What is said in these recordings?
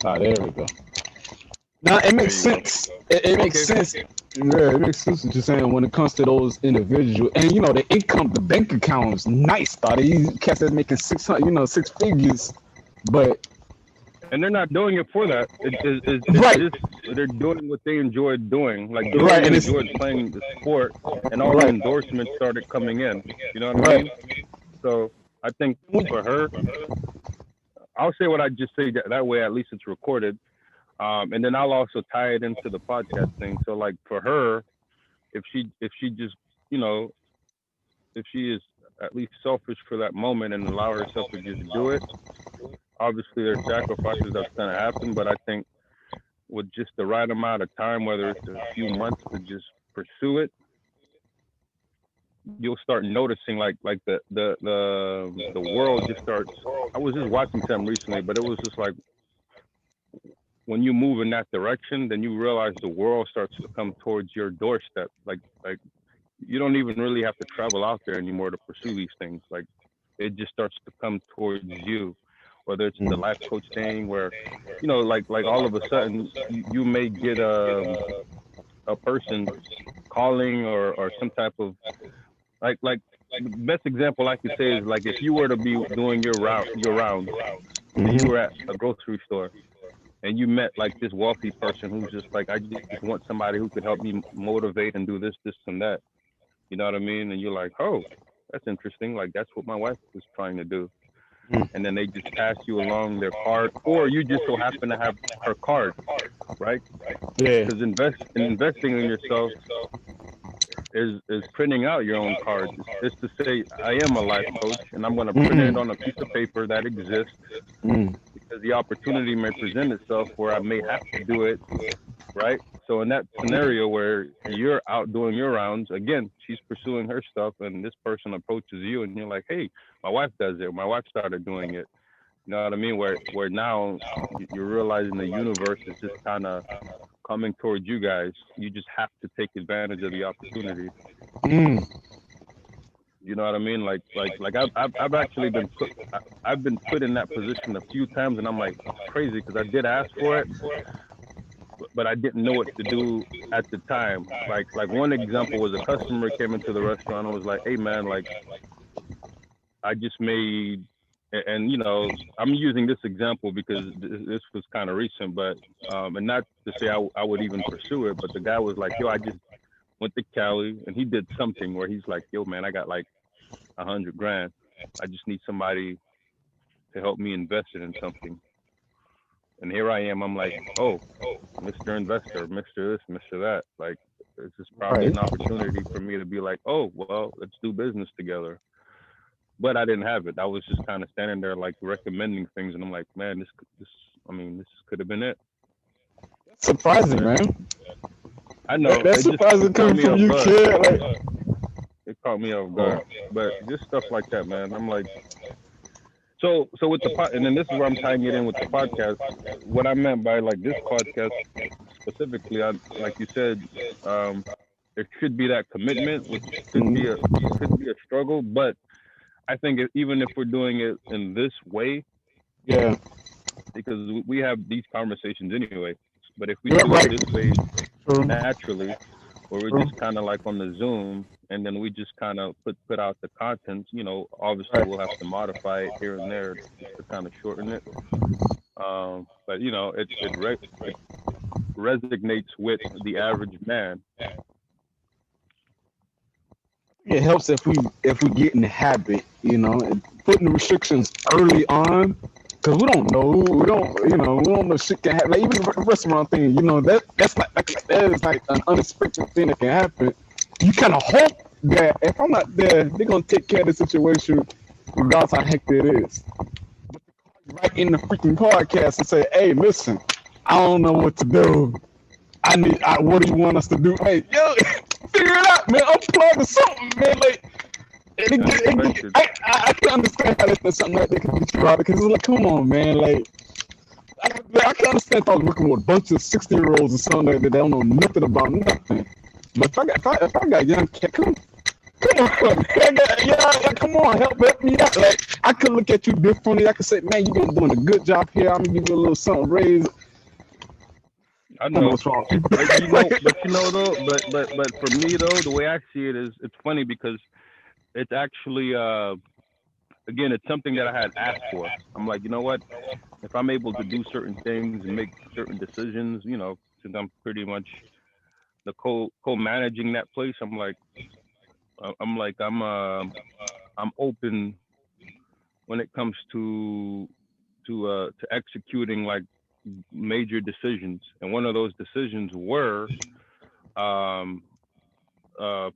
Ah, there we go. Now it makes sense. It makes Okay. sense. Yeah, it makes sense what you're saying when it comes to those individuals. And you know, the income, the bank account is nice. Thought these cats that making 600, six figures. But And they're not doing it for that. It's right, just they're doing what they enjoyed doing. Like they right, only and it's enjoyed playing the sport, and all the right, endorsements started coming in. You know what I right. mean? So I think for her, I'll say what I just say. That way, at least it's recorded. And then I'll also tie it into the podcast thing. So like for her, if she just you know if she is at least selfish for that moment and allow herself to just do it, obviously there's sacrifices that's gonna happen. But I think with just the right amount of time, whether it's a few months to just pursue it, you'll start noticing the world just starts. I was just watching something recently, but it was just like when you move in that direction, then you realize the world starts to come towards your doorstep. Like you don't even really have to travel out there anymore to pursue these things. Like it just starts to come towards you. Whether it's the life coach thing, where like all of a sudden you may get a person calling or some type of like the best example I could say is like if you were to be doing your rounds and you Mm-hmm. were at a grocery store and you met like this wealthy person who's just like I just want somebody who could help me motivate and do this and that. You know what I mean? And you're like, oh, that's interesting. Like that's what my wife was trying to do. And then they just pass you along their card, or you just so happen to have her card, right? Yeah. Because investing in yourself is printing out your own cards. It's to say, I am a life coach, and I'm going to print it Mm-mm. on a piece of paper that exists Mm. because the opportunity may present itself where I may have to do it, right? So in that scenario where you're out doing your rounds, again, she's pursuing her stuff, and this person approaches you, and you're like, "Hey, my wife does it. My wife started doing it." You know what I mean? Where now you're realizing the universe is just kind of coming towards you guys. You just have to take advantage of the opportunity. Mm. You know what I mean? I've actually been put I've been put in that position a few times, and I'm like it's crazy because I did ask for it, but I didn't know what to do at the time. Like one example was a customer came into the restaurant and was like, "Hey man, like I just made," and I'm using this example because this was kind of recent, but and not to say I would even pursue it, but the guy was like, "Yo, I just went to Cali," and he did something where he's like, "Yo man, I got like 100 grand. I just need somebody to help me invest it in something." And here I am. I'm like, "Oh, Mr. Investor, Mr. This, Mr. That." Like, this is probably Right. an opportunity for me to be like, "Oh, well, let's do business together." But I didn't have it. I was just kind of standing there, like recommending things, and I'm like, "Man, I mean, this could have been it." Surprising, But man. I know That's it surprising caught coming me from off you, guard. kid. Like, It caught me off oh, guard. But just stuff like that, man. I'm like, so with the pod, and then this is where I'm tying it in with the podcast. What I meant by like this podcast specifically, like you said, um, there should be that commitment, which could be a struggle. But I think even if we're doing it in this way, yeah. because we have these conversations anyway, but if we Yeah, do it right. this way True. naturally, where we're True. just kind of like on the Zoom, and then we just kind of put out the content. Obviously Right. we'll have to modify it here and there just to kind of shorten it. But it resonates with the average man. It helps if we get in the habit, and putting the restrictions early on, because we don't know shit can happen. Like even the restaurant thing, that is like an unexpected thing that can happen. You kind of hope that if I'm not there, they're gonna take care of the situation, regardless how hectic it is. Right in the freaking podcast and say, "Hey, listen, I don't know what to do. What do you want us to do? Hey, yo, figure it out, man. Unplug or something, man. Like, Unexpected. I can understand how that's something like that can get you out because it's like, come on, man. Like, I can understand if I was working with a bunch of 60-year-olds or something like that. They don't know nothing about nothing. But if I got young kids, Come on, yeah, come on, help me out. Like I could look at you differently. I could say, man, you've been doing a good job here. I'm gonna give you a little something raise. I I don't know know, what's wrong. though, but for me though, the way I see it is, it's funny because it's actually again, it's something that I had asked for. I'm like, you know what? If I'm able to do certain things and make certain decisions, since I'm pretty much the co-managing that place, I'm open when it comes to executing like major decisions. And one of those decisions were um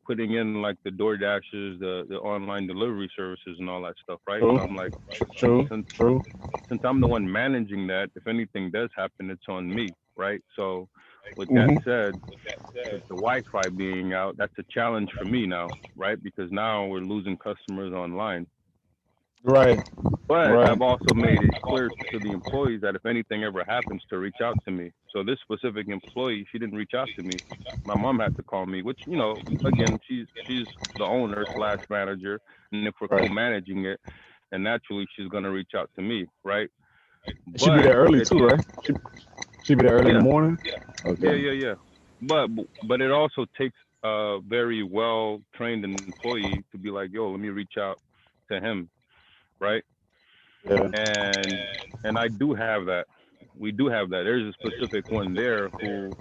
putting in like the Door Dashes, the online delivery services and all that stuff, right? So True, I'm like, true, since true. since I'm the one managing that, if anything does happen, it's on me, right? So with that Mm-hmm. said, with the Wi-Fi being out, that's a challenge for me now, right? Because now we're losing customers online. Right, But right. I've also made it clear to the employees that if anything ever happens, to reach out to me. So this specific employee, she didn't reach out to me. My mom had to call me, which again, she's the owner slash manager, and if we're Right. co-managing it, and naturally she's gonna reach out to me, right? She be But there early it's too, right? She be there early in the yeah, morning. yeah, Okay. yeah, yeah. But it also takes a very well trained employee to be like, yo, let me reach out to him, right? Yeah. And I do have that. We do have that. There's a specific one there who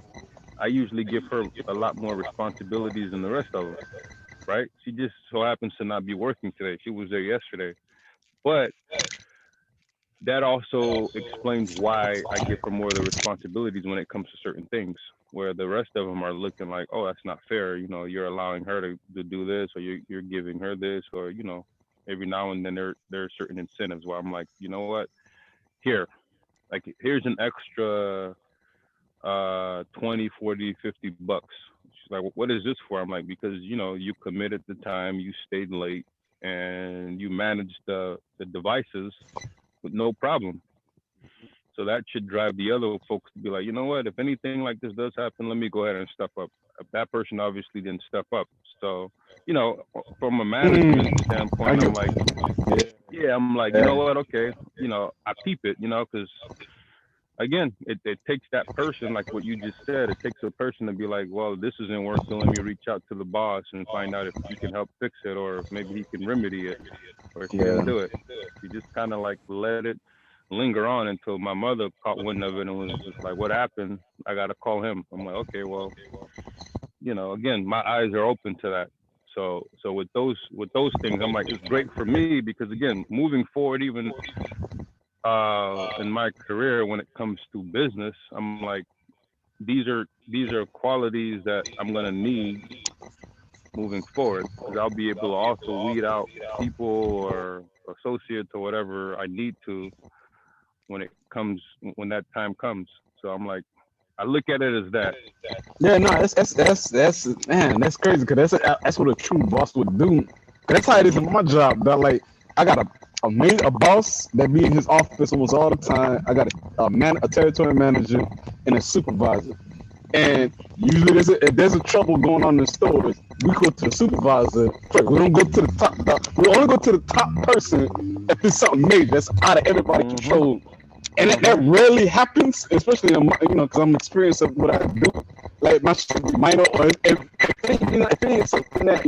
I usually give her a lot more responsibilities than the rest of them, right? She just so happens to not be working today. She was there yesterday. But that also explains why I give her more of the responsibilities when it comes to certain things, where the rest of them are looking like, oh, that's not fair. You're allowing her to do this, or you're giving her this, or every now and then there are certain incentives where I'm like, you know what? Here, like here's an extra 20, 40, 50 bucks. She's like, what is this for? I'm like, because you committed the time, you stayed late, and you managed the devices with no problem. So that should drive the other folks to be like, you know what? If anything like this does happen, let me go ahead and step up. That person obviously didn't step up. So, from a management I standpoint, I'm get like, it. yeah, I'm like, you Yeah, know what? Okay, I peep it, because again, it takes that person, like what you just said, it takes a person to be like, well, this isn't working. Let me reach out to the boss and find out if he can help fix it, or if maybe he can remedy it, or if he yeah, didn't do it. She just kind of like let it linger on until my mother caught wind of it and was just like, what happened? I got to call him. I'm like, okay, well, again, my eyes are open to that. So with those things, I'm like, it's great for me because again, moving forward, even in my career when it comes to business, I'm like, these are qualities that I'm gonna need moving forward because I'll be able to also weed out people or associates or whatever I need to when that time comes. So I'm like, I look at it as that. yeah. No, that's man, that's crazy. Cause that's what a true boss would do. 'Cause that's how it is Hmm. in my job. That like I got a boss that be in his office almost all the time. I got a territory manager and a supervisor. And usually if there's a trouble going on in the store, we go to the supervisor first. We don't go to the top dog. We only go to the top person if it's something major that's out of everybody's Hmm. control. And that Hmm. rarely happens, especially in because I'm experienced of what I do. Like my shit be minor, or if it ain't something that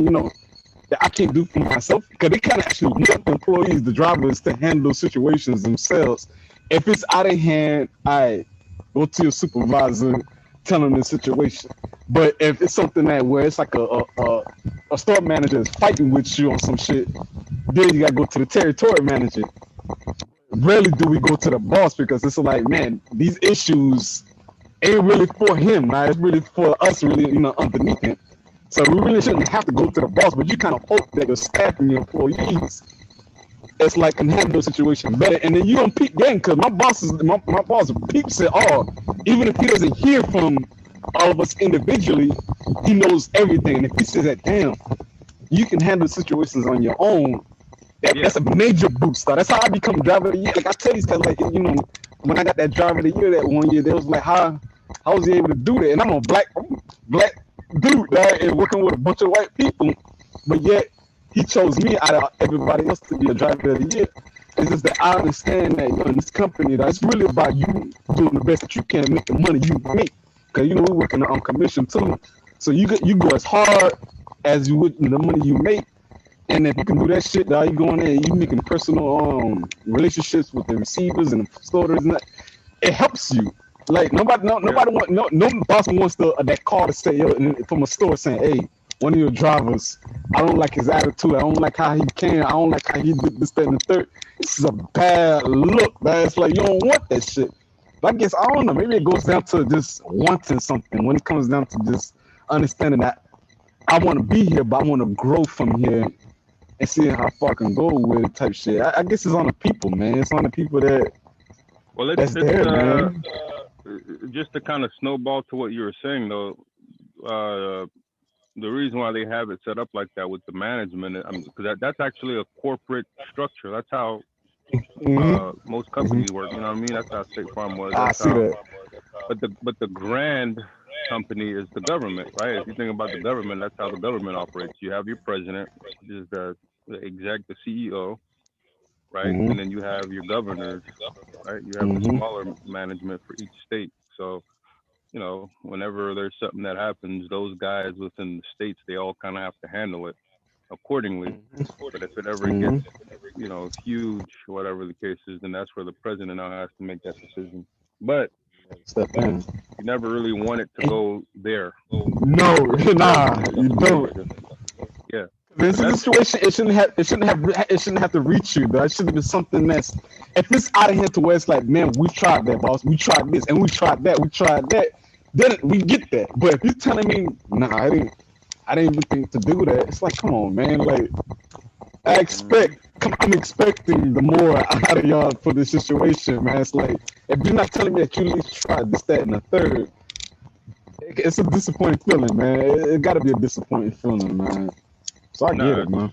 I can't do for myself, because they kind of actually want the employees, the drivers, to handle situations themselves. If it's out of hand, I go to your supervisor, tell them the situation. But if it's something that where it's like a store manager is fighting with you on some shit, then you gotta go to the territory manager. Rarely do we go to the boss because it's like, man, these issues ain't really for him, right? It's really for us, really, underneath him. So we really shouldn't have to go to the boss, but you kind of hope that your staff and your employees, it's like can handle the situation better. And then you don't peep game because my boss peeps it all. Even if he doesn't hear from all of us individually, he knows everything. And if he says that, damn, you can handle situations on your own, Yeah. that's a major boost. That's how I become driver of the year. Like I tell these guys, like when I got that driver of the year that one year, they was like, how was he able to do that? And I'm a black dude, right, and working with a bunch of white people. but yet he chose me out of everybody else to be a driver of the year. It's just that I understand that in this company, that it's really about you doing the best that you can, make the money you make. Because we're working on commission too, so you go as hard as you would the money you make. And if you can do that shit, you going in, you making personal relationships with the receivers and the stores, and that, it helps you. Like nobody no boss wants that call to say from a store saying, hey, one of your drivers, I don't like his attitude, I don't like how he came, I don't like how he did this, that, and the third. This is a bad look, man. It's like you don't want that shit. But I guess I don't know. Maybe it goes down to just wanting something. When it comes down to just understanding that I want to be here, but I want to grow from here and see how far I can go with it type shit. I guess it's on the people, man. It's on the people that's there, man. Just to kind of snowball to what you were saying, though, the reason why they have it set up like that with the management, because that's actually a corporate structure. That's how most companies work. You know what I mean? That's how State Farm was. I see that. But the grand company is the government, right? If you think about the government, that's how the government operates. You have your president, which is the CEO, right? And then you have your governors, right? You have the smaller management for each state. So, whenever there's something that happens, those guys within the states, they all kind of have to handle it accordingly. But if it ever gets, huge, whatever the case is, then that's where the president now has to make that decision. But you never really want it to go there. No, nah, you don't. Yeah. This situation, it shouldn't have to reach you, though. It should be something that's, if it's out of hand to where it's like, man, we tried that, boss, we tried this, and we tried that, then we get that. But if you're telling me, nah, I didn't even think to do that, it's like, come on, man, like, I'm expecting the more out of y'all for this situation, man. It's like, if you're not telling me that you at least tried this, that, and the third, it's a disappointing feeling, man. It got to be a disappointing feeling, man. So I get it, man.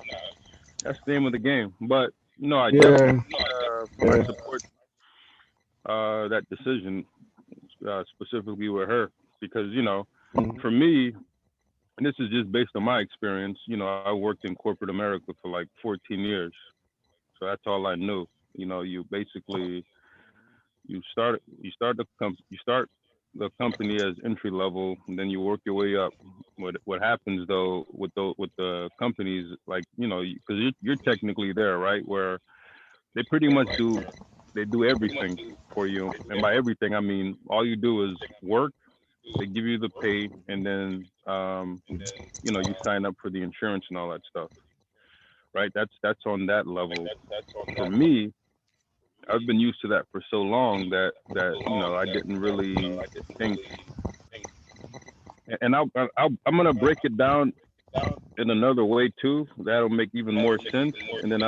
That's the name of the game. But no, I definitely I support that decision, specifically with her, because for me, and this is just based on my experience. I worked in corporate America for like 14 years, so that's all I knew. You basically you start the company as entry level, and then you work your way up. What happens though with the companies, like because you're technically there, right? Where they pretty much do everything for you, and by everything I mean all you do is work. They give you the pay, and then you sign up for the insurance and all that stuff, right? That's on that level. For me, I've been used to that for so long that I didn't really think. And I'm gonna break it down in another way too. That'll make even more sense, and then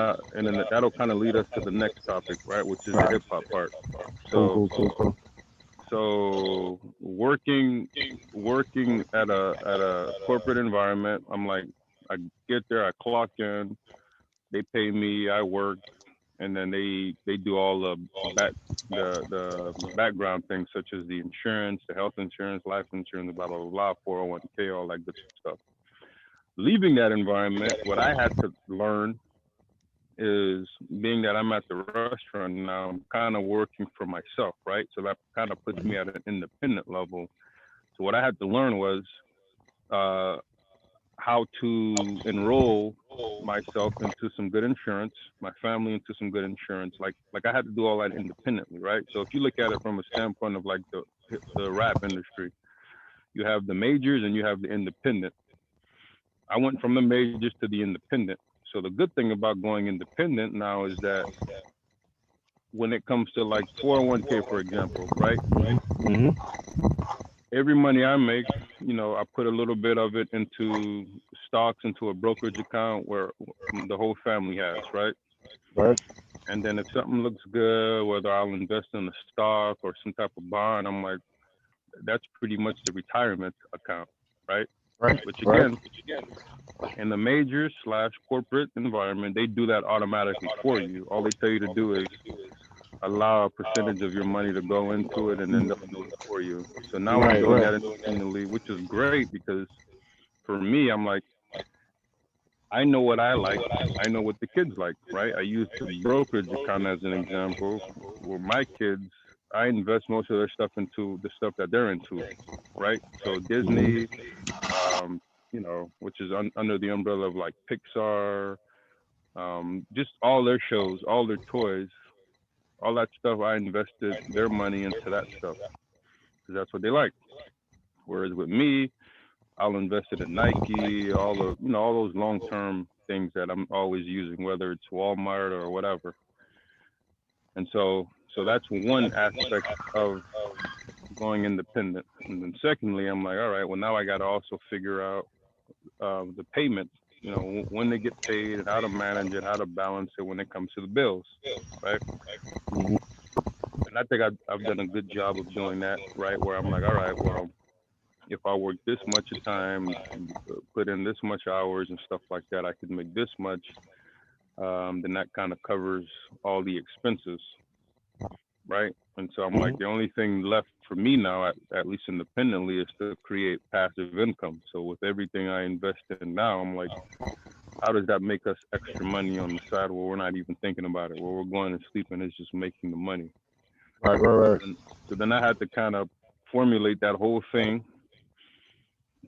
that'll kind of lead us to the next topic, right? Which is the hip hop part. So, cool. So working at a corporate environment, I'm like, I get there, I clock in, they pay me, I work, and then they do all the background things such as the insurance, the health insurance, life insurance, blah blah blah, 401k, all that good stuff. Leaving that environment, what I had to learn is, being that I'm at the restaurant now, I'm kind of working for myself, right? So that kind of puts me at an independent level. So what I had to learn was how to enroll myself into some good insurance, my family into some good insurance. Like I had to do all that independently, right? So if you look at it from a standpoint of like the rap industry, you have the majors and you have the independent. I went from the majors to the independent. So the good thing about going independent now is that when it comes to like 401k, for example, right? Every money I make, I put a little bit of it into stocks, into a brokerage account where the whole family has, right? Right. And then if something looks good, whether I'll invest in a stock or some type of bond, I'm like, that's pretty much the retirement account, right? Right. Which again, in the major / corporate environment, they do that automatically for you. All they tell you to do is allow a percentage of your money to go into it, and then they'll do it for you. So now I'm doing that independently, which is great, because for me, I'm like, I know what I like. I know what the kids like, right? I use the brokerage account as an example. Where my kids, I invest most of their stuff into the stuff that they're into, right? So Mhm. Disney, which is under the umbrella of like Pixar, just all their shows, all their toys, all that stuff. I invested their money into that stuff because that's what they like. Whereas with me, I'll invest it in Nike, all those long term things that I'm always using, whether it's Walmart or whatever. And so that's one aspect of going independent. And then secondly, I'm like, all right, well now I got to also figure out the payments. When they get paid and how to manage it, how to balance it when it comes to the bills, right? Mhm. And I think I've done a good job of doing that, right? Where I'm like, all right, well, if I work this much a time, put in this much hours and stuff like that, I could make this much. Then that kind of covers all the expenses, right? And so I'm like, Mhm. the only thing left for me now, at least independently, is to create passive income. So with everything I invest in now, I'm like, how does that make us extra money on the side where we're not even thinking about it, where we're going to sleep and it's just making the money? Right, right, So right. then, so then I had to kind of formulate that whole thing,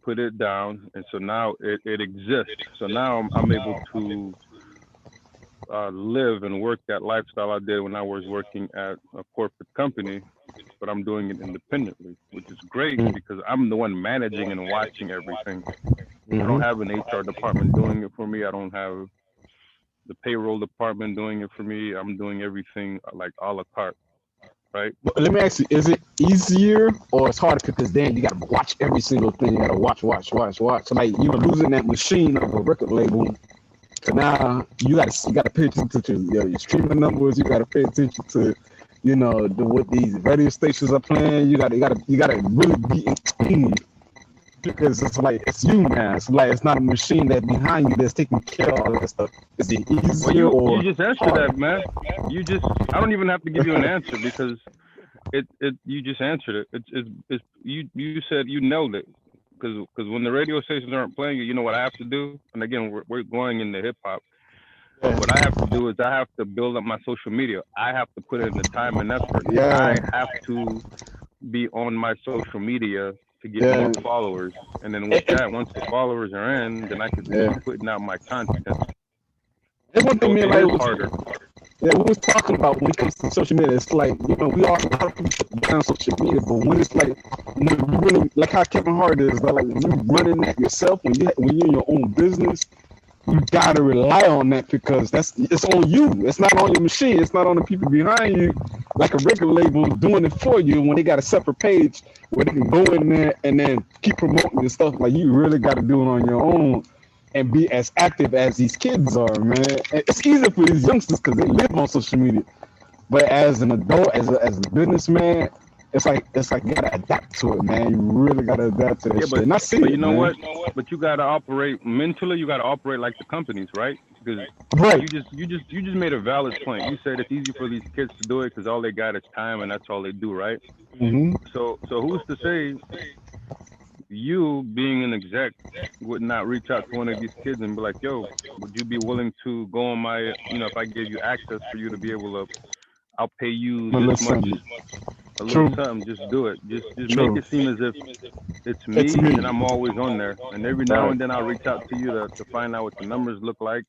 put it down, and so now it exists. So now I'm able to live and work that lifestyle I did when I was working at a corporate company, but I'm doing it independently, which is great because I'm the one managing and watching everything. I don't Mm-hmm. have an HR department doing it for me. I don't have the payroll department doing it for me. I'm doing everything like a la carte, right? But let me ask you, is it easier or it's harder because then you got to watch every single thing. You got to watch, watch, watch, watch. So like you're losing that machine of a record label. So now you got to pay attention to your streaming numbers. You got to pay attention to what these radio stations are playing. You got to really be in tune because it's like it's you now. It's like it's not a machine that's behind you that's taking care of all that stuff. Is it Well, easier you or just answered harder? that, man. I don't even have to give you an answer because it you just answered it. It's you said you nailed it because when the radio stations aren't playing it, you know what I have to do. And again, we're going into hip hop. What I have to do is I have to build up my social media. I have to put in the time and effort. Yeah, I have to be on my social media to get yeah, more followers. And then with and, that, once the followers are in, then I could yeah. keep putting out my content. That's one thing So me and it like is was harder. yeah, we was talking about when it comes to social media. It's like we all a lot of people shut down social media, but when it's like when you really like how Kevin Hart is, like when you running that yourself, when you're in your own business, you gotta rely on that because it's on you. It's not on your machine. It's not on the people behind you. Like a record label doing it for you when they got a separate page where they can go in there and then keep promoting and stuff. Like you really got to do it on your own and be as active as these kids are, man. It's easier for these youngsters because they live on social media. But as an adult, as a businessman, it's like you gotta adapt to it, man. You really gotta adapt to that Yeah, shit. And I see but it, you know man. what? But you gotta operate mentally. You gotta operate like the companies, right? Because Right. you just made a valid point. You said it's easy for these kids to do it because all they got is time and that's all they do, right? Mm-hmm. So who's to say you being an exec would not reach out to one of these kids and be like, "Yo, would you be willing to go on if I gave you access for you to be able to, I'll pay you A this little much, something. a little True. something, just do it. Just make True. it seem as if it's It's me me. and I'm always on there. And every now Right. and then I'll reach out to you to find out what the numbers look like.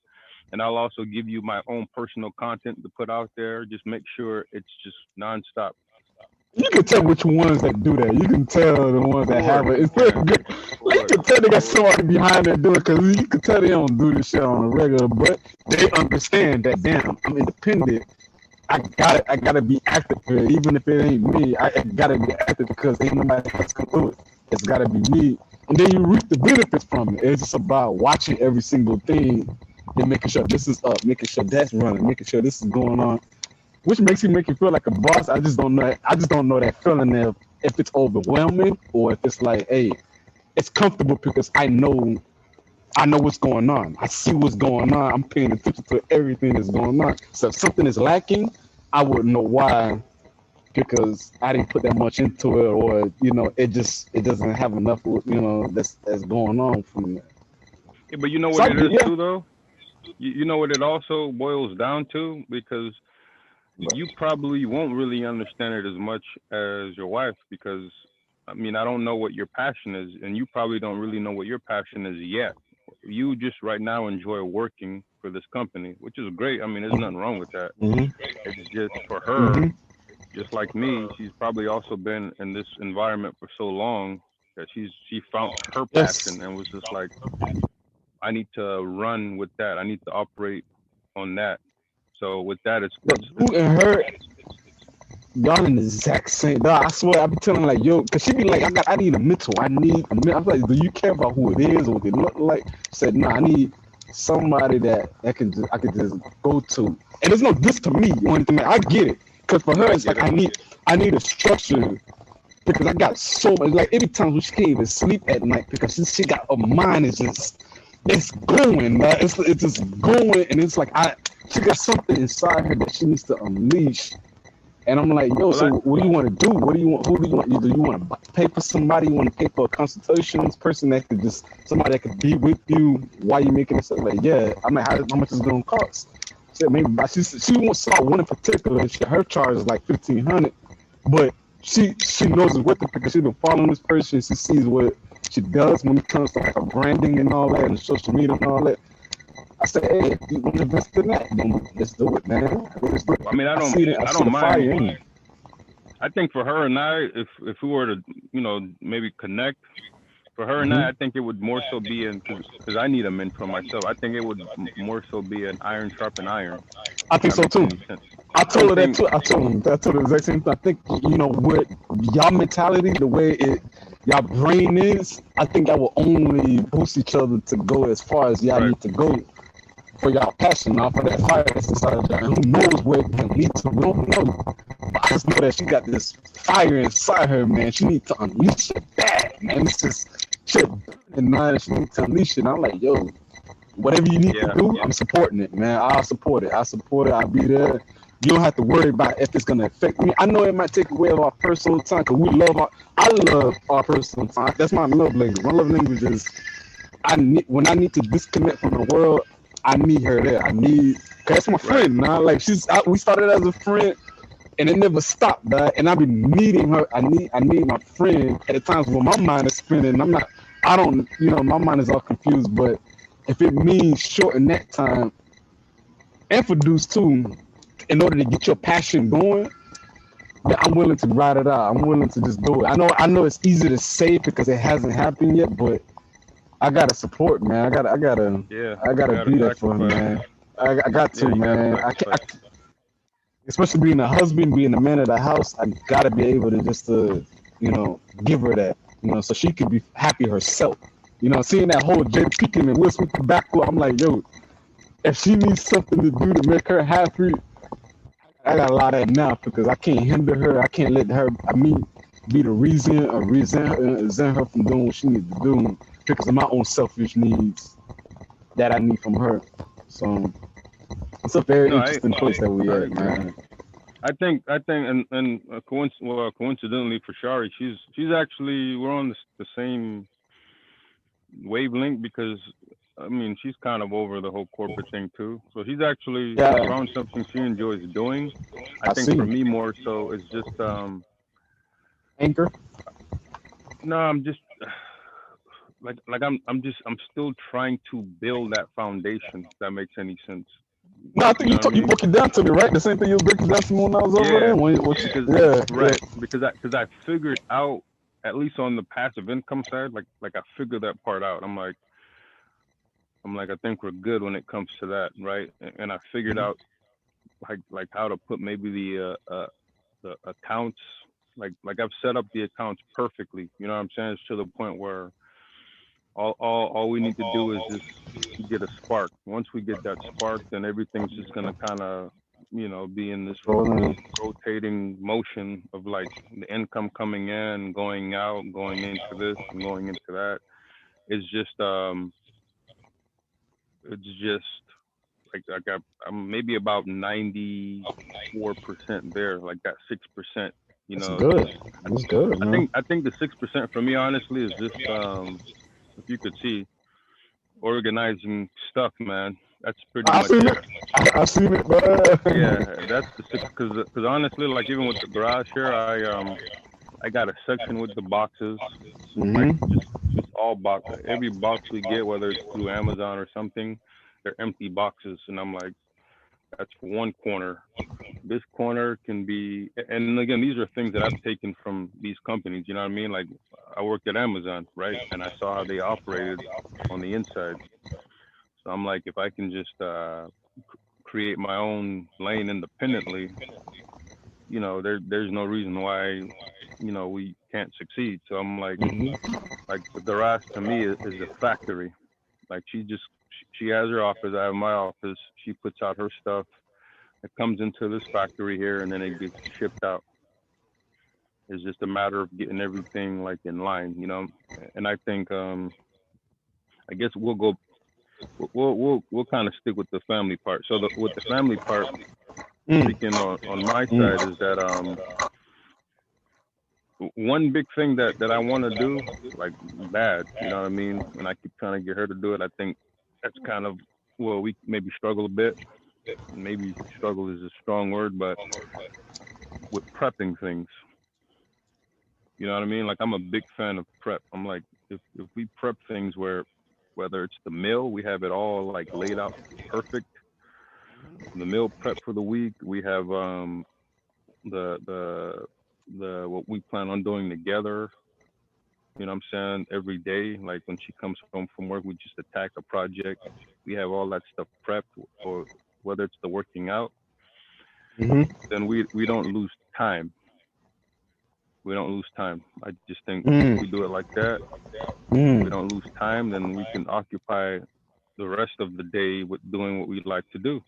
And I'll also give you my own personal content to put out there. Just make sure it's just nonstop. You can tell which ones that do that. You can tell the ones Of that have course it. you It's very can. good. Of Like you course. can tell they got somebody behind that doing it because you can tell they don't do this shit on a regular, but they understand that damn, I'm independent. I gotta be active for it. Even if it ain't me, I gotta be active because ain't nobody else can do it. It's gotta be me. And then you reap the benefits from it. It's just about watching every single thing and making sure this is up, making sure that's running, making sure this is going on, which makes you make you feel like a boss. I just don't know. I just don't know that feeling of if it's overwhelming or if it's like, hey, it's comfortable because I know what's going on. I see what's going on. I'm paying attention to everything that's going on. So if something is lacking, I wouldn't know why because I didn't put that much into it, or it doesn't have enough, that's going on from there. Yeah, but you know So what I it get is yeah, too, though. you know what it also boils down to, because you probably won't really understand it as much as your wife, because I mean, I don't know what your passion is, and you probably don't really know what your passion is yet. You just right now enjoy working for this company, which is great. I mean, there's nothing wrong with that. Mm-hmm. It's just for her, Mm-hmm. just like me, she's probably also been in this environment for so long that she found her Yes. passion and was just like, I need to run with that. I need to operate on that. So with that, But you and her, y'all in the exact same. Dog, I swear, I be telling her, like, yo, cause she be like, I need a mentor. I'm like, do you care about who it is or what they look like? She said, no, I need somebody I could just go to. And there's no diss to me or anything. Like, I get it. Cause for her, I it's get like it. I need a structure because I got so much. Like every time she can't even sleep at night because she got her mind is just it's going. It's just going, and it's like she got something inside her that she needs to unleash. And I'm like, yo, Well, so I what do you want to do? What do you want? Who do you want? Do you want to pay for somebody? You want to pay for a consultations person that could just somebody that could be with you while you're making it? Like, yeah, I'm like, how much is it gonna cost? She said maybe, but she won't saw one in particular. Her charge is like 1,500, but she knows it's worth it because she's been following this person. She sees what she does when it comes to like her branding and all that, and social media and all that. I said, hey, if you want to invest in that, then let's do it, man. Let's do I mean, it. I I see don't the fire mind. in you. I think for her and I, if we were to, maybe connect, for her and I Mm-hmm. think it would more so be in, because I need a mentor myself. I think it would more so be an iron sharpen iron, I if think that so makes too. any sense. I told her that Something, too. I told her the exact same thing. I think what y'all mentality, the way y'all brain is. I think that will only boost each other to go as far as y'all right? need to go for y'all passion, now for that fire that's inside of y'all. And who knows where it can lead to? We don't know. But I just know that she got this fire inside her, man. She needs to unleash it bad, man. It's just shit burning, man. She needs to unleash it. And I'm like, yo, whatever you need to Yeah, do, I'm supporting it, man. I'll support it. I'll support it. I'll be there. You don't have to worry about if it's gonna affect me. I know it might take away of our personal time because I love our personal time. That's my love language. My love language is when I need to disconnect from the world, I need her there. Cause that's my right. friend, man. Like we started as a friend, and it never stopped, man. And I've been needing her. I need my friend at the times when my mind is spinning. I don't, my mind is all confused. But if it means shorten that time and for dudes too, in order to get your passion going, yeah, I'm willing to ride it out. I'm willing to just do it. I know it's easy to say because it hasn't happened yet, but I gotta support, man. Yeah, I you gotta got to be there for him, sacrifice. man. I got Yeah, to, you got to man. sacrifice. Especially being a husband, being the man of the house. I gotta be able to just give her that, so she could be happy herself. Seeing that whole Jada Pinkett and Will Smith tobacco, I'm like, yo, if she needs something to do to make her happy, I got a lot of that now because I can't hinder her. I can't let her, be the reason or resent her from doing what she needs to do because of my own selfish needs that I need from her. So it's a very No, interesting place that we I at, agree. man. I think, and coincidentally for Shari, she's actually we're on the same wavelength, because I mean she's kind of over the whole corporate thing too. So she's Yeah, found something she enjoys doing. I I think for see. me more so it's just Anchor. no, I'm just I'm still trying to build that foundation, if that makes any sense. No, I You think know what I you mean? broke it down to me, right? The same thing you was breaking down to me when I was over there. Yeah, because Yeah, right, because I figured out, at least on the passive income side, like I figured that part out. I'm like, I think we're good when it comes to that, right? And I figured yeah. out like how to put maybe the accounts, like I've set up the accounts perfectly. You know what I'm saying? It's to the point where all we need to do is just get a spark. Once we get that spark, then everything's just gonna kind of be in this Just rolling. rotating motion of like the income coming in, going out, going into this and going into that. It's just it's just I'm maybe about 94% there, like that 6%. That's Just good. That's good, I man. think I think the 6% for me honestly is just if you could see, organizing stuff, man. That's pretty I much seen it. it. I seen it, Yeah, bro. that's the because honestly, like even with the garage here, I got a section with the boxes, like hmm just all box. Every box we get, whether it's through Amazon or something, they're empty boxes, and I'm like, that's one corner. This corner can be, and again, these are things that I've taken from these companies. You know what I mean? Like I worked at Amazon, right, and I saw how they operated on the inside. So I'm like, if I can just create my own lane independently, there's no reason why we can't succeed. So I'm hmm like the garage to me is a factory. Like she has her office, I have my office. She puts out her stuff. It comes into this factory here, and then it gets shipped out. It's just a matter of getting everything like in line. And I think I guess we'll kind of stick with the family part. So with the family part, mm speaking on my side, mm is that one big thing that I want to do, like bad, you know what I mean? And I keep trying to get her to do it. I think that's kind of, well, we maybe struggle a bit. Maybe struggle is a strong word, but with prepping things, you know what I mean? Like I'm a big fan of prep. I'm like, if we prep things whether it's the meal, we have it all like laid out perfect. The meal prep for the week, we have the the what we plan on doing together. You know what I'm saying? Every day, like when she comes home from work, we just attack a project. We have all that stuff prepped, or whether it's the working out, hmm then we don't lose time. We don't lose time. I just think if we mm do it like that, we mm don't lose time, then we can occupy the rest of the day with doing what we like to do.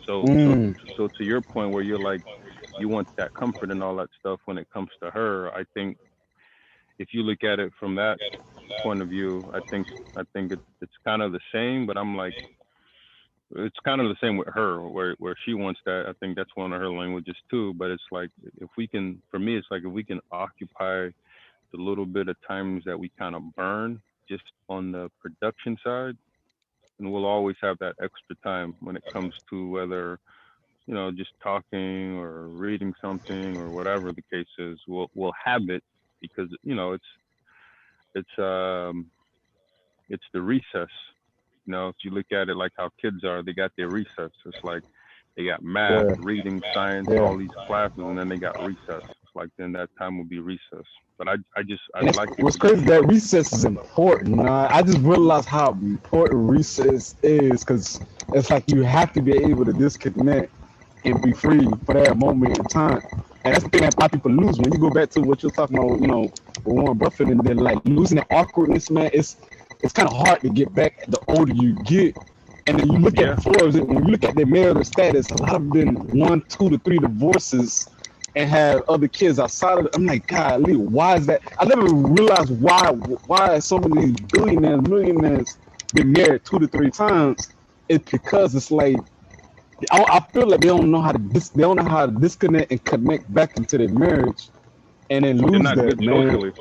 So so mm so to your point where you're like you want that comfort and all that stuff when it comes to her, I think if you look at it from that point of view, I think it's kind of the same, but I'm like it's kind of the same with her where she wants that. I think that's one of her languages too, but it's like if we can, for me it's like if we can occupy the little bit of times that we kind of burn just on the production side, and we'll always have that extra time when it comes to whether just talking or reading something or whatever the case is. We'll have it because it's it's the recess. If you look at it like how kids are, they got their recess. It's like they got math, yeah reading, science, yeah. all these classes, and then they got recess. It's like then that time will be recess. But I'd And like it what's to be crazy that like, recess is important. I just realized how important recess is because it's like you have to be able to disconnect and be free for that moment in time. And that's the thing that a lot of people lose when you go back to what you're talking about, with Warren Buffett and then like losing that awkwardness, man. It's kind of hard to get back the older you get. And then you look yeah, at Forbes, when you look at their marital status, a lot of them one, two to three divorces and have other kids outside of it. I'm like, God, why is that? I never realized why so many billionaires, millionaires been married two to three times. It's because it's like I feel like they don't know how to they don't know how to disconnect and connect back into their marriage and then they're lose not that, good man. socially.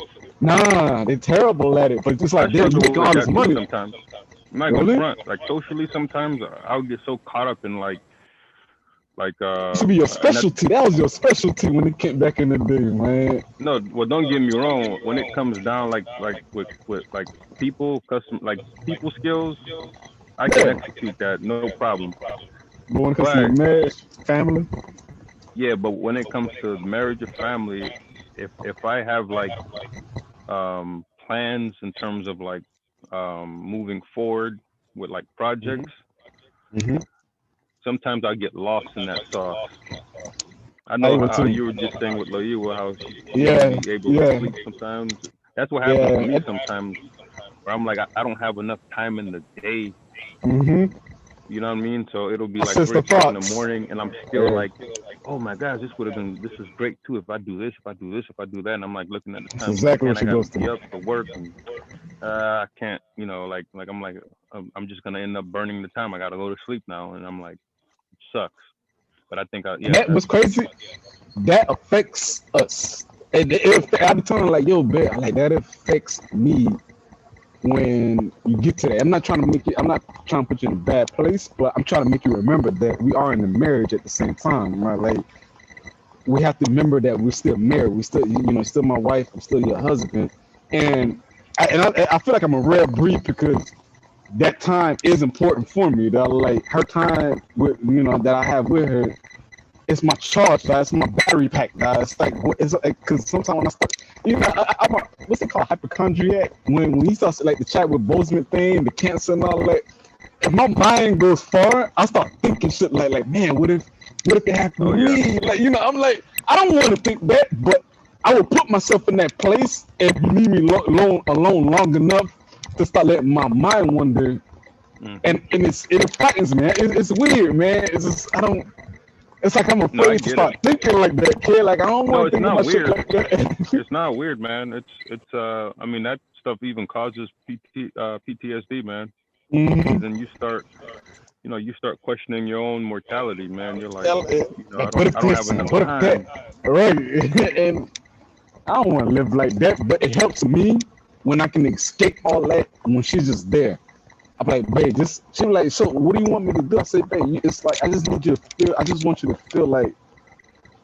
Nah, they're terrible at it. But it's I like, damn, you struggle making with all that this too money. sometimes. I'm not gonna Really? front. Like socially, sometimes I'll get so caught up in like It should be your and that specialty. That was your specialty when it came back in the day, man. no, well, don't get me wrong. When it comes down like with like people, custom like people skills, I can Yeah. execute that no problem. But when it comes to But your marriage, family, yeah, but when it comes to marriage or family, if I have like plans in terms of like moving forward with like projects, mm-hmm. sometimes I get lost in that sauce. I I know able how to. you were just saying with Loiwa, how she won't Yeah, be able to yeah, sleep sometimes. That's what happens to me yeah. sometimes, where I'm like, I don't have enough time in the day. Mm-hmm. You know what I mean? So it'll be like Process three the o'clock in the thoughts. morning, and I'm still Yeah, like, oh my gosh, this is great too. If I do this, if I do this, if I do that, and I'm like looking at the that's time, but I exactly can't. what I she got to goes be through. up for work, and I can't. Like I'm like, I'm just gonna end up burning the time. I got to go to sleep now, and I'm like, it sucks. But I think And yeah, that was crazy. That affects us. And it, I be telling her, like, yo, babe, like that affects me when you get to that. I'm not trying to make it. I'm not trying to put you in a bad place, but I'm trying to make you remember that we are in a marriage at the same time, right? Like we have to remember that we're still married. We still, still my wife. I'm still your husband, and I feel like I'm a rare breed because that time is important for me. That like her time with that I have with her, it's my charge, guys. It's my battery pack, guys. It's like it's like because sometimes when I start, I'm what's it called, hypochondriac. When you start like the chat with Bozeman thing, the cancer and all that. If my mind goes far, I start thinking shit like man, what if it happened Oh to yeah. me? Like I'm like I don't want to think that, but I would put myself in that place if you leave me alone long enough to start letting my mind wander. Hmm. And it frightens me, man. It's weird, man. It's just I don't. It's like I'm No, I afraid to get it. start thinking like that, kid. Like I don't No, want to it's think not about shit weird. like that. It's not weird, man. It's I mean that stuff even causes PTSD, man. Because hmm then you start questioning your own mortality, man. You're like, Like, what I if don't have this? enough What if that? time. Right? And I don't want to live like that. But it helps me when I can escape all that when she's just there. I'm like, babe, just she was like, so what do you want me to do? I say, babe, it's like I just need you to feel. I just want you to feel like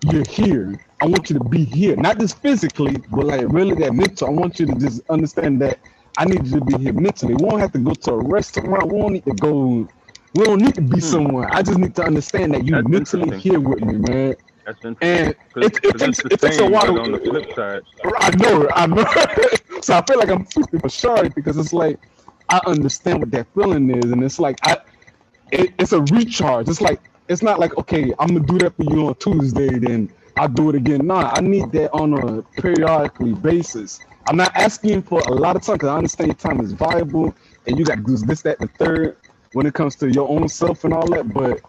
you're here. I want you to be here, not just physically, but like really that mental. I want you to just understand that I need you to be here mentally. We won't have to go to a restaurant. We won't need to go. We don't need to be Hmm, somewhere. I just need to understand that you that's mentally interesting. here with me, man. That's interesting. And Because it's the it takes a same, while. but on the flip side. I know. So I feel like I'm speaking for Shari because it's like I understand what that feeling is, and it's like it's a recharge. It's not like okay, I'm gonna do that for you on Tuesday, then I'll do it again. Nah, I need that on a periodically basis. I'm not asking for a lot of time because I understand your time is valuable and you got to do this, that, the third when it comes to your own self and all that. But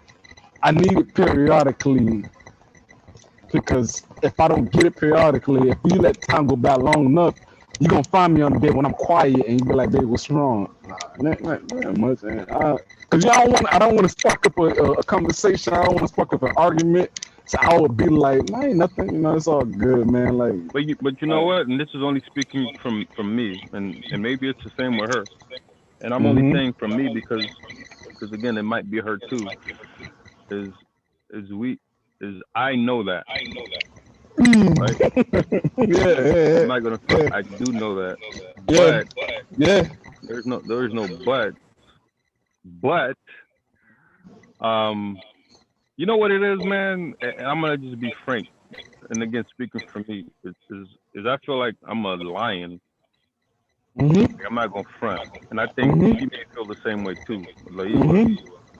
I need it periodically because if I don't get it periodically, if you let time go by long enough, you're gonna find me on the day when I'm quiet and you be like, babe, what's wrong? Nah, not much, man. Cause I don't want to spark up a conversation. I don't want to spark up an argument. So I would be like, man, ain't nothing. It's all good, man. Like, But you know what? And this is only speaking from me, and maybe it's the same with her. And I'm only mm-hmm. saying from me because again, it might be her too. Is is we is I know that, right? I'm Yeah, not gonna front. I do know that, yeah, but yeah, there is no but um you know what it is, man. And I'm gonna just be frank. And again, speaking for me, is I feel like I'm a lion. mm-hmm. Like, I'm not gonna front, and I think she Mm-hmm. may feel the same way too, Laiwa,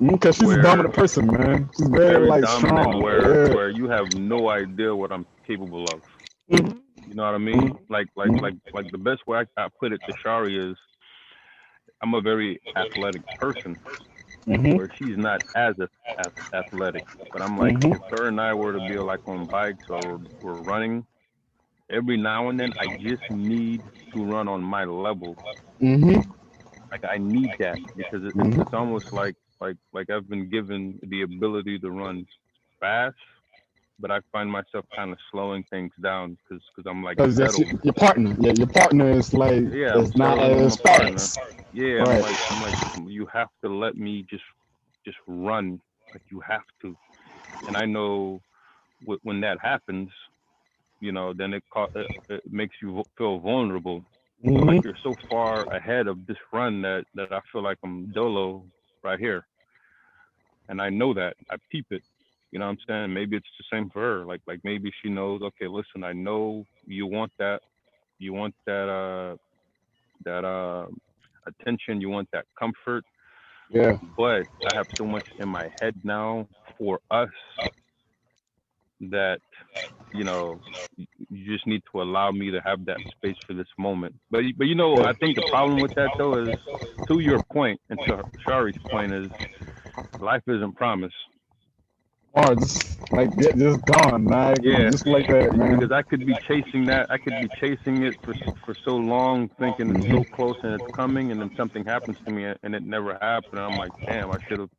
Mm-hmm. Cause she's a where dominant person, man. She's very very like dominant, strong. where Yeah. you have no idea what I'm capable of. Mm-hmm. You know what I mean? Like the best way I put it to Shari is I'm a very athletic person, Mm-hmm. where she's not as athletic. But I'm like, if Mm-hmm. her and I were to be like on bikes or we're running, every now and then I just need to run on my level. Mm-hmm. Like I need that because it's Mm-hmm. almost like I've been given the ability to run fast, but I find myself kind of slowing things down because I'm like Cause that's settled. your partner. Yeah, your partner is like Yeah, I'm it's not settling with as my partner. fast. Yeah, Right. I'm like you have to let me just run. Like you have to. And I know when that happens, then it makes you feel vulnerable. Like Mm-hmm. you're so far ahead of this run that I feel like I'm dolo right here, and I know that I peep it. You know what I'm saying? Maybe it's the same for her. Like maybe she knows. Okay, listen, I know you want that. You want that attention. You want that comfort. Yeah. But I have so much in my head now for us that you just need to allow me to have that space for this moment. But Yeah. I think the problem with that though is, to your point and to Shari's point, is life isn't promised. Or just like just gone, man. Yeah, Just like that, because man. I could be chasing that. I could be chasing it for so long, thinking it's so Mm-hmm. close and it's coming, and then something happens to me and it never happened. And I'm like, damn, I should have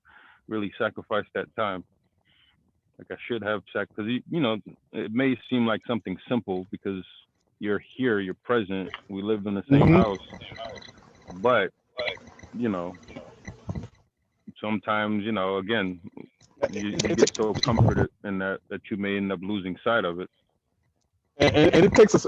really sacrificed that time. Like I should have because it may seem like something simple because you're here, you're present, we live in the same Mm-hmm. house, But you know, sometimes again, you It, get so comforted in that you may end up losing sight of it. and it takes us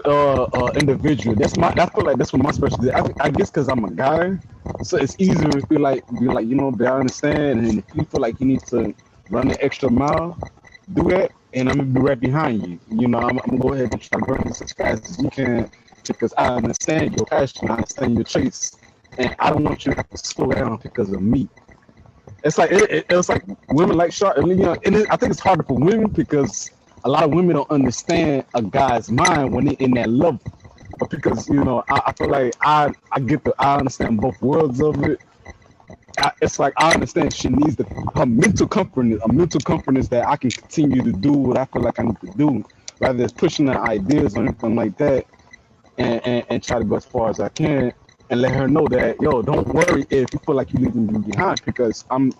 individual. I feel like that's what my specialty. I guess because I'm a guy, so it's easier to be like but I understand. And if you feel like you need to run the extra mile, do that, and I'm gonna be right behind you. I'm gonna go ahead and try to run this as fast as you can because I understand your passion, I understand your chase, and I don't want you to have to slow down because of me. It's like women like shark, I think it's harder for women because a lot of women don't understand a guy's mind when they're in that level. But because I feel like I understand both worlds of it. It's like I understand she needs her mental comfortness that I can continue to do what I feel like I need to do, rather than pushing the ideas or anything like that, and try to go as far as I can and let her know that don't worry if you feel like you're leaving me behind because I'm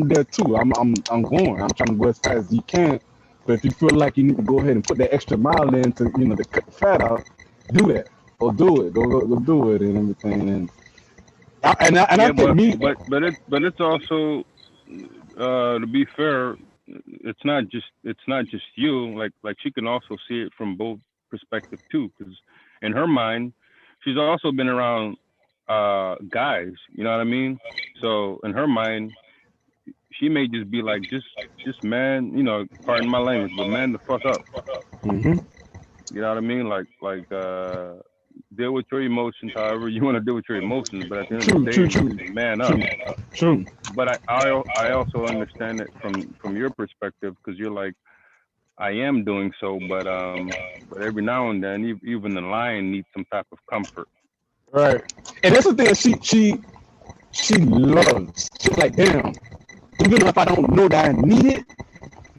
there too. I'm going. I'm trying to go as fast as you can. But if you feel like you need to go ahead and put that extra mile in to cut the fat out, do that or do it. Go do it and everything. And I Yeah, think me. but it's also to be fair, it's not just you. Like she can also see it from both perspective too, because in her mind, she's also been around guys. You know what I mean? So in her mind, she may just be like, just man, pardon my language, but man the fuck up. Hmm. You know what I mean? Like deal with your emotions however you want to deal with your emotions, but at the end of True, the true, day, true, man up. true, true. But I also understand it from your perspective because you're like, I am doing so, but every now and then even the lion needs some type of comfort. Right. And that's the thing. She loves. She's like, damn. Even if I don't know that I need it,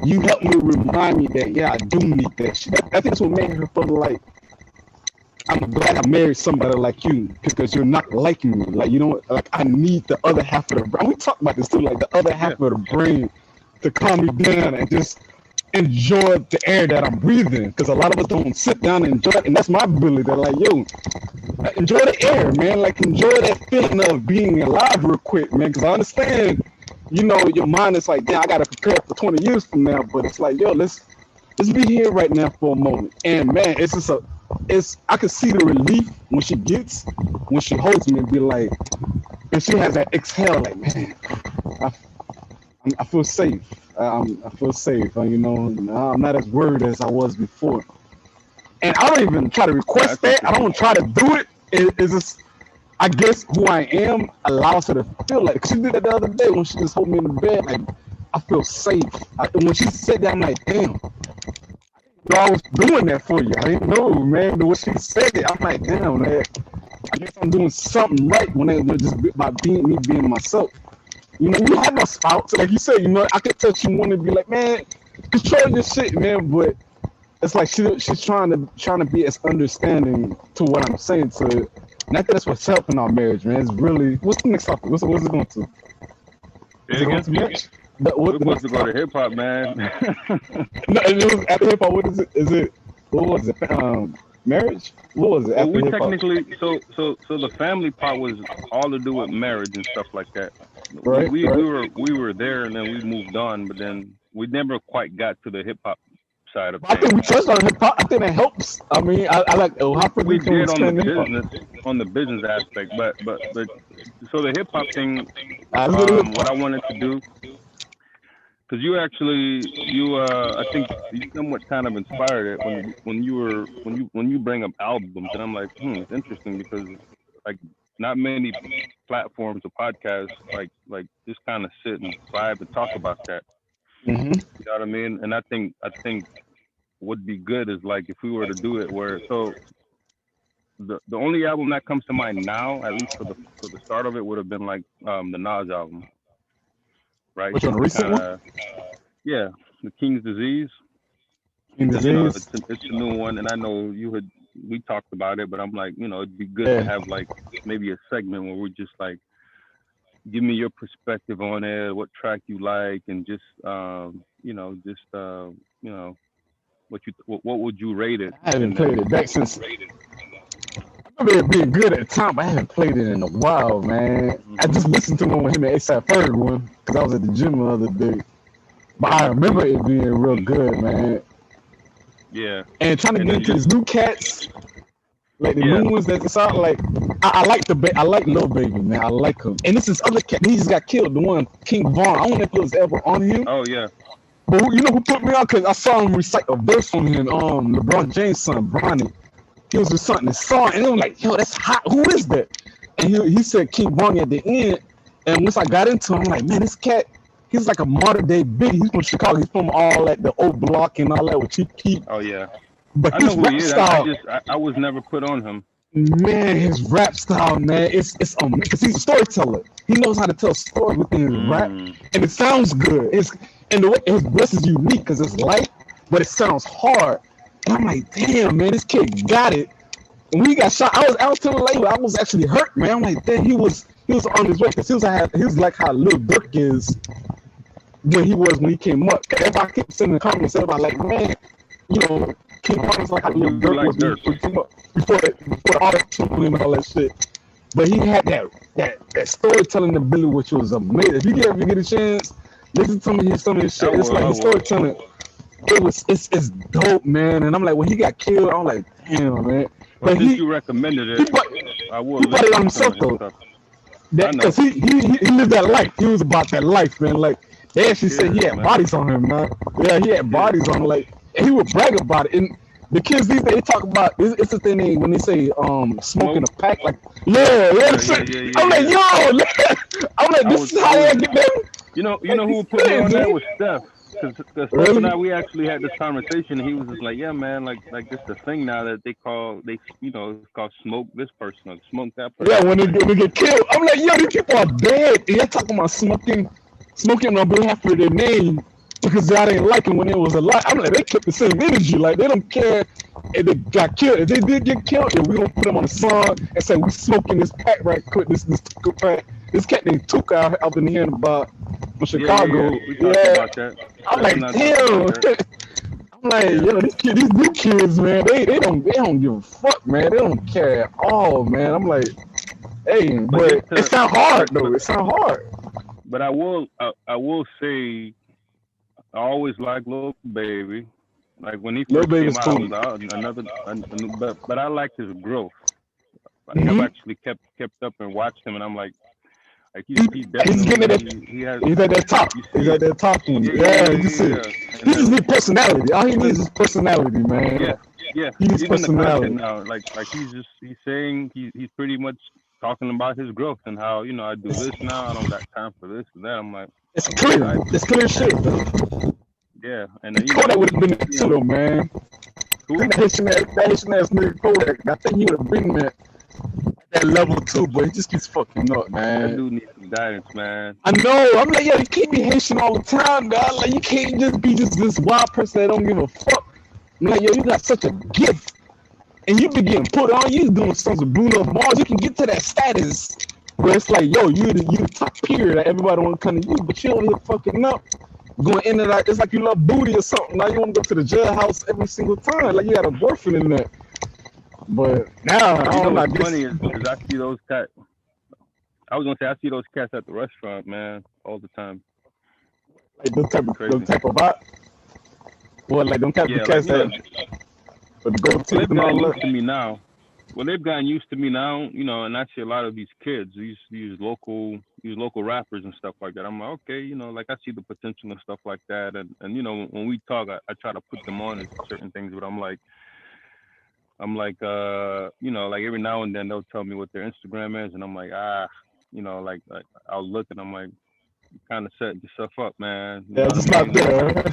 you help me remind me that I do need that shit. I think that's what made her feel like I'm glad I married somebody like you because you're not like me. Like like I need the other half of the brain. We talk about this too, like the other Yeah, half of the brain to calm me down and just enjoy the air that I'm breathing. Because a lot of us don't sit down and enjoy it, and that's my ability. They're like, enjoy the air, man. Like enjoy that feeling of being alive real quick, man. Because I understand, your mind is like, damn, I gotta prepare for 20 years from now. But it's like, let's be here right now for a moment. And man, it's I can see the relief when she holds me and be like, and she has that exhale, like, man, I, I feel safe. I feel safe. I'm not as worried as I was before. And I don't even try to yeah, request that's that. I interesting. don't try to do it. It's just, I guess who I am allows her to feel like. She did it the other day when she just hold me in the bed. Like I feel safe. When she said that, I'm like, damn. I was doing that for you. I didn't know, man. But when she said it, I'm like, damn, man. I guess I'm doing something right when just by being myself. You have a spouse, like you said. I could tell she want to be like, man, control your shit, man. But it's like she's trying to be as understanding to what I'm saying to. And I think that's what's helping our marriage, man. It's really what's the next topic? What's it going to? Say Is it going again. to marriage? We're What the supposed next to go to topic? hip hop, man. No, it was after hip hop. What is it? Is it what was it? Marriage? What was it Well, after we hip hop? technically so the family part was all to do with marriage and stuff like that. We Right, we we right. were we were there and then we moved on, but then we never quite got to the hip hop side of But I think we things. touched on hip hop. I think that helps. I mean, I like how We quickly can we did explain the hip hop? on the business aspect, but so the hip hop thing, Let's go to hip what hop. I wanted to do, because I think you somewhat kind of inspired it when you bring up albums, and I'm like, it's interesting because like not many platforms or podcasts just kind of sit and vibe and talk about that. Hmm. You know what I mean? And I think would be good is like if we were to do it where the only album that comes to mind now, at least for the start of it, would have been like the Nas album, right? Which one? Just A to recent kind one? of yeah, the King's Disease, In because disease. it's a new one, and I know we talked about it, but I'm like, it'd be good to Yeah. have like maybe a segment where we're just like, give me your perspective on it, what track you like, and just you know what would you rate it, I haven't and played then it back since. remember it being good at the time, but I haven't played it in a while, man. I just listened to one with him and ASAP Ferg one because I was at the gym the other day. But I remember it being real good, man. Yeah, And trying to and get then into just these new cats, like the yeah. new ones that's out, like I like I like Lil Baby, man. I like him. And this is other cat. He just got killed. The one King Von. I don't know if it was ever on him, Oh yeah. but you know who put me on? Cause I saw him recite a verse from him. LeBron James' son, Bronny. He was reciting the song, and I'm like, yo, that's hot. Who is that? And he said King Von at the end. And once I got into him, I'm like, man, this cat. He's like a modern day Big. He's from Chicago. He's from all that the old block and all that with Chief Keef. Oh yeah. But I his know who rap he is. I style, just I was never put on him. man, his rap style, man, it's because he's a storyteller. He knows how to tell stories within his rap, Mm. and it sounds good. And the way his voice is unique because it's light, but it sounds hard. And I'm like, damn, man, this kid got it. And when he got shot, I was telling Layla, I was actually hurt, man. I'm like, damn, he was on his way because he was like how Lil Durk is when he came up. If I keep sending comments about like, man, you know, King Von was like how Lil You Durk like was when Dirk? he came up before all that trouble and all that shit. But he had that storytelling ability, which was amazing. If you ever get a chance, listen to some of his I shit. It's will. like I his will. storytelling. It's dope, man. And I'm like, when he got killed, I'm like, damn, man. Well, But since you recommended he it, brought, I will he brought it listen on to some himself of his though. stuff. I That know. because he lived that life. He was about that life, man. Like they actually said he Yeah, had man. bodies on him, man. Yeah, he had Yeah. bodies on him. Like and he would brag about it. And the kids these days they talk about it's the thing when they say smoking Smoke. a pack. Like Yeah. yeah, Yeah. Yeah. shit. Yeah. Yeah. I'm like Yeah. yo, I'm like I this was. is I how was. they get them. You Like know who these put me kids, on that man. was Steph. Cause Steph and Really? I, we actually had this conversation. And he was just like, "Yeah, man, like this the thing now that it's called smoke this person or smoke that Yeah, person." I'm like, when they get killed, I'm like, yo, these people are dead. And you're talking about smoking on behalf of their name because y'all didn't like him when it was alive. I'm like, they kept the same energy. Like they don't care if they got killed. If they did get killed, then we gonna put them on the song and say we smoking this pack right quick. This pack. This cat named Tuka out in the end about from yeah, yeah, yeah. Chicago. We talked Yeah, about that. I'm Steph like, and I talked about damn. that. I'm like, Yeah, yo, these new kids, man, they don't give a fuck, man. They don't care at all, man. I'm like, hey, but but just it to, sound but hard though. but It sound hard. but I will say I always liked Lil Baby. Like when he first Lil came out, Baby's I was cool. like, oh, but I liked his growth. Like I've Hmm. actually kept up and watched him, and I'm like he He's getting at that. definitely he has He's at that top. you He's see at it. that top one. Yeah, yeah, Yeah, yeah, you yeah, see. yeah. And He then just need personality. All he needs even is personality, yeah, man. yeah, He needs even the content personality. now, like he's saying he's pretty much talking about his growth and how I do this now. I don't got time for this and that. I'm like, It's okay, clear. I It's clear shit, though. yeah, and And Kodak would have been there too, though, man. I who? think that Haitian ass nigga Kodak. I think he would have been there at that level too, but he just keeps fucking up, That man. dude needs some guidance, man. I know. I'm like, yo, you can't be Haitian all the time, dog. Like, you can't just be just this wild person that don't give a fuck. I'm like, yo, you got such a gift, and you be getting put on. You doing songs with Bruno Mars. You can get to that status where it's like, yo, you the top peer that everybody want to come to you, but you over here fucking up, going in and out. It's like you love booty or something. Now you want to go to the jailhouse every single time, like you got a boyfriend in there. But now, I You know don't know. I what's guess funny is I see those cats. I was gonna say I see those cats at the restaurant, man, all the time. like the Crazy. type of vibe. Well, like them type of Yeah, like cats that with the gold well, teeth they've and gotten all used that. to me now. Well, they've gotten used to me now, and I see a lot of these kids, these local rappers and stuff like that. I'm like, okay, like I see the potential and stuff like that, and when we talk, I try to put them on to certain things, but I'm like, like every now and then they'll tell me what their Instagram is, and I'm like, like I'll look and I'm like, kind of setting yourself up, man. You Yeah, know what I just not mean? there.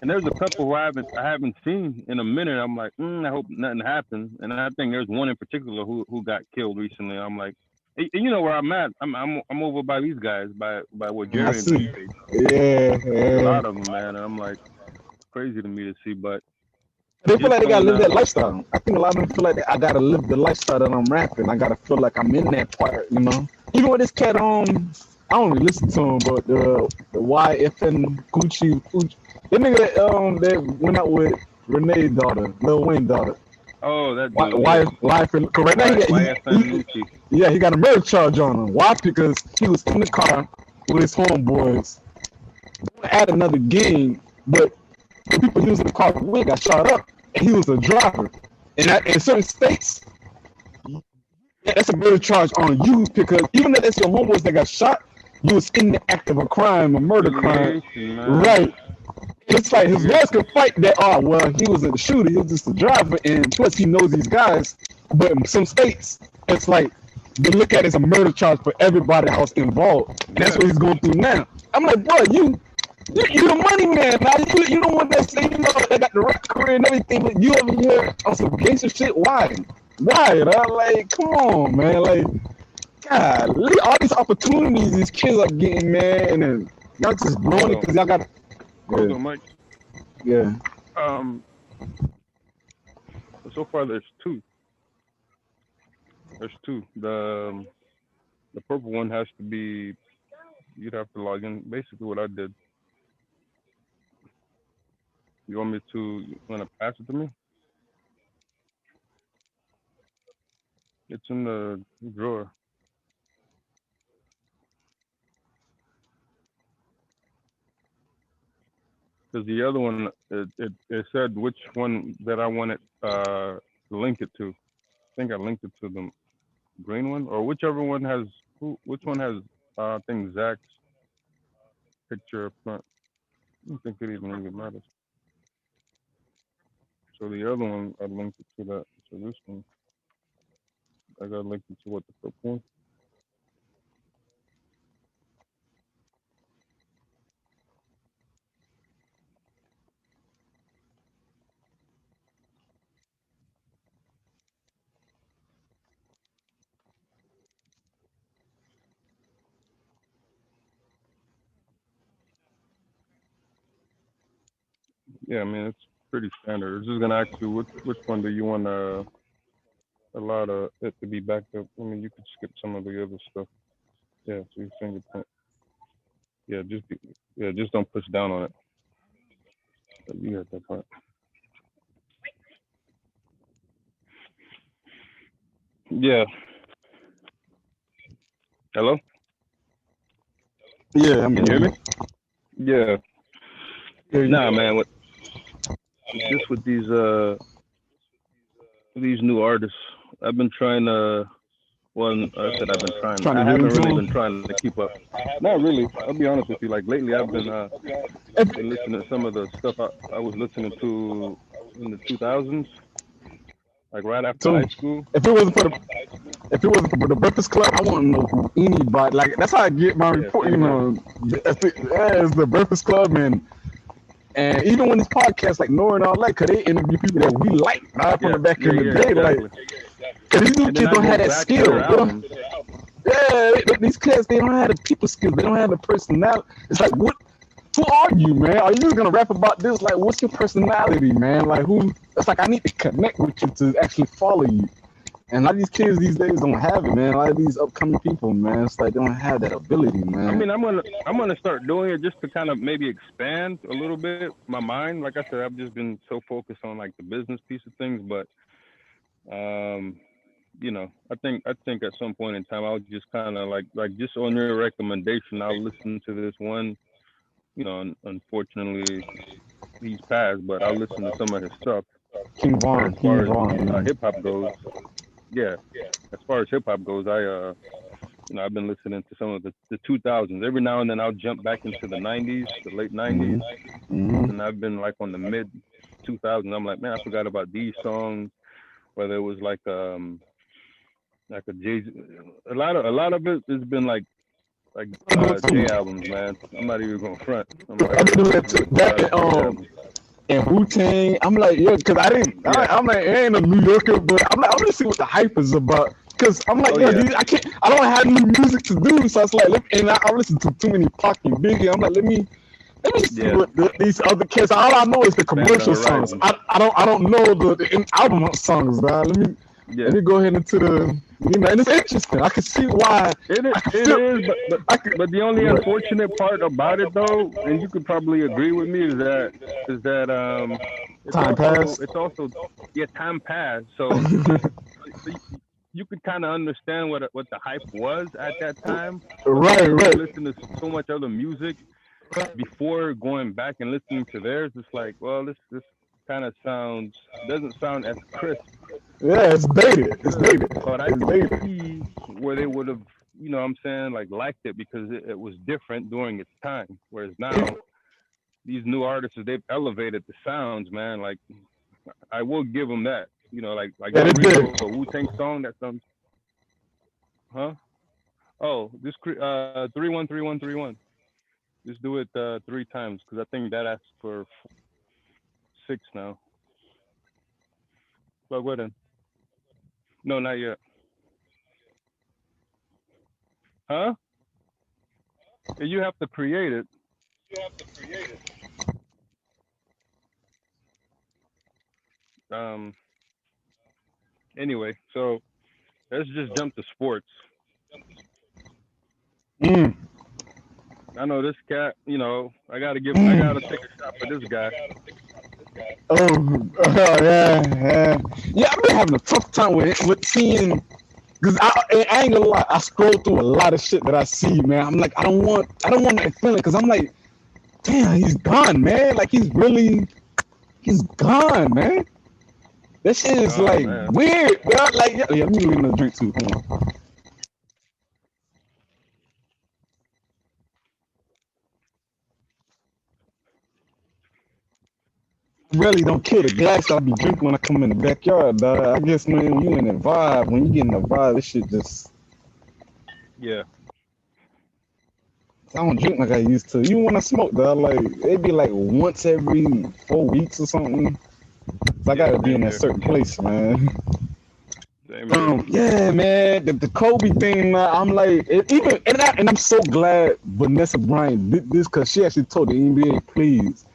And there's a couple who I haven't seen in a minute. I'm like, I hope nothing happens. And I think there's one in particular who got killed recently. I'm like, and you know where I'm at? I'm over by these guys, by where I Jerry and them see. stay. Yeah, There's a yeah. lot of them, man. And I'm like, crazy to me to see, but They feel just like they gotta on live that lifestyle. I think a lot of them feel like I gotta live the lifestyle that I'm rapping. I gotta feel like I'm in that part, you know. Even with this cat, I don't really listen to him, but the YFN Gucci, that nigga that went out with Renee's daughter, Lil Wayne's daughter. Oh, that Why, dude. Yeah. life, correct? Now YFN Lucci. yeah, he got a murder charge on him. Why? Because he was in the car with his homeboys at another game, but the people he was in the car with got shot up, and he was a driver. And in certain states, that's a murder charge on you because even though that's your homeboys that got shot, you was in the act of a crime, a murder crime, Affiliation, man. right? It's like his Yeah. boys can fight that. Oh well, he wasn't the shooter; he was just the driver, and plus he knows these guys. But in some states, it's like they look at it as a murder charge for everybody else involved. And that's what he's going through now. I'm like, bro, you the money man. Now you the one that's you know that got the right career and everything, but you over here on some gangster shit. Why? Why? Like, come on, man. Like, God, all these opportunities these kids are getting, man, and then y'all just blowing it because y'all got. Hold on, Mike. Yeah. So far, there's two. There's two. The purple one has to be. You'd have to log in. Basically, what I did. You want to pass it to me? It's in the drawer. Because the other one, it said which one that I wanted to link it to. I think I linked it to the green one, or whichever one has which one has I think Zach's picture up front. I don't think it even really matters. So the other one, I linked it to that. So this one, I got linked it to what the purple one. Yeah, I mean it's pretty standard. It's just gonna ask you which one do you want to allow it to be backed up. I mean you could skip some of the other stuff. Yeah, so your fingerprint. Yeah, just don't push down on it. But you got that part. Yeah. Hello? Yeah, Can you hear me? Yeah. Yeah, Nah, man. Just with these new artists, I've been trying to. Well, I said I've been trying. I haven't really been trying to keep up. Not really. I'll be honest with you. Like lately, I've been listening to some of the stuff I was listening to in the 2000s, like right after high school. If it wasn't for the Breakfast Club, I wouldn't know who anybody. Like that's how I get my report. You know, it's the Breakfast Club and even when this podcast like Nora and all that, cause they interview people that we like from the back in the day, exactly. like. Cause these new kids don't have that skill. These kids they don't have the people skills. They don't have the personality. It's like, who are you, man? Are you just gonna rap about this? Like, what's your personality, man? Like, who? It's like I need to connect with you to actually follow you. And a lot of these kids these days don't have it, man. A lot of these upcoming people, man, it's like they don't have that ability, man. I mean, I'm gonna start doing it just to kind of maybe expand a little bit my mind. Like I said, I've just been so focused on like the business piece of things, but you know, I think at some point in time I'll just kind of like just on your recommendation, I'll listen to this one. You know, unfortunately he's passed, but I'll listen to some of his stuff. King Von, as far as hip hop goes, yeah. As far as hip hop goes, you know, I've been listening to some of the 2000s. Every now and then I'll jump back into the 90s, the late 90s, and I've been like on the mid 2000s. I'm like, man, I forgot about these songs. Whether it was like a Jay-Z, a lot of it has been like J albums, man. I'm not even gonna front. I'm like, and Wu-Tang, I'm like, yeah, because I'm like, I ain't a New Yorker, but I'm like, I'm gonna see what the hype is about. Because I'm like, I don't have new music to do, so it's like, and I listen to too many Pac and Biggie. I'm like, let me see what these other kids. All I know is the commercial songs. I don't know the album songs, man. Let me go ahead into the You know, and it's interesting. I can see why. I can It feel. is, I can. but the only Right. unfortunate part about it though, and you could probably agree with me, is that Time passed. it's also yeah, time passed. So you could kind of understand what the hype was at that time, but Right, because we right. listened to so much other music before going back and listening to theirs, it's like, well, this kind of sounds doesn't sound as crisp Yeah, it's as it dated. It's should. dated. But I It's could dated. see where they would have, what I'm saying, like liked it because it was different during its time. Whereas now these new artists, they've elevated the sounds, man. Like I will give them that. Like Yeah, y'all they remix did. a Wu Tang song that sounds, huh? Oh, this 313131. Just do it 3 times because I think that asks for six now. But what then? No, not yet. Huh? You have to create it. Um. Anyway, so let's just jump to sports. Mm, I know this cat. I mm. gotta take a shot for this guy. Oh, yeah, yeah. Yeah, I've been having a tough time with seeing. Cause I ain't gonna lie, I scroll through a lot of shit that I see, man. I'm like, I don't want that feeling, cause I'm like, damn, he's gone, man. Like he's gone, man. That shit is Oh like man. weird, bro. Like, yeah, let me leave another drink too. Hold on. I really don't kill the glass I be drinking when I come in the backyard, dog. I guess when you in the vibe, when you get in the vibe, this shit just Yeah. I don't drink like I used to. Even when I smoke, dog, like it'd be like once every 4 weeks or something. So I Yeah. gotta be in Same that here. certain place, man. Same here. Yeah, man, the Kobe thing, man, I'm like, I'm so glad Vanessa Bryant did this because she actually told the NBA, please,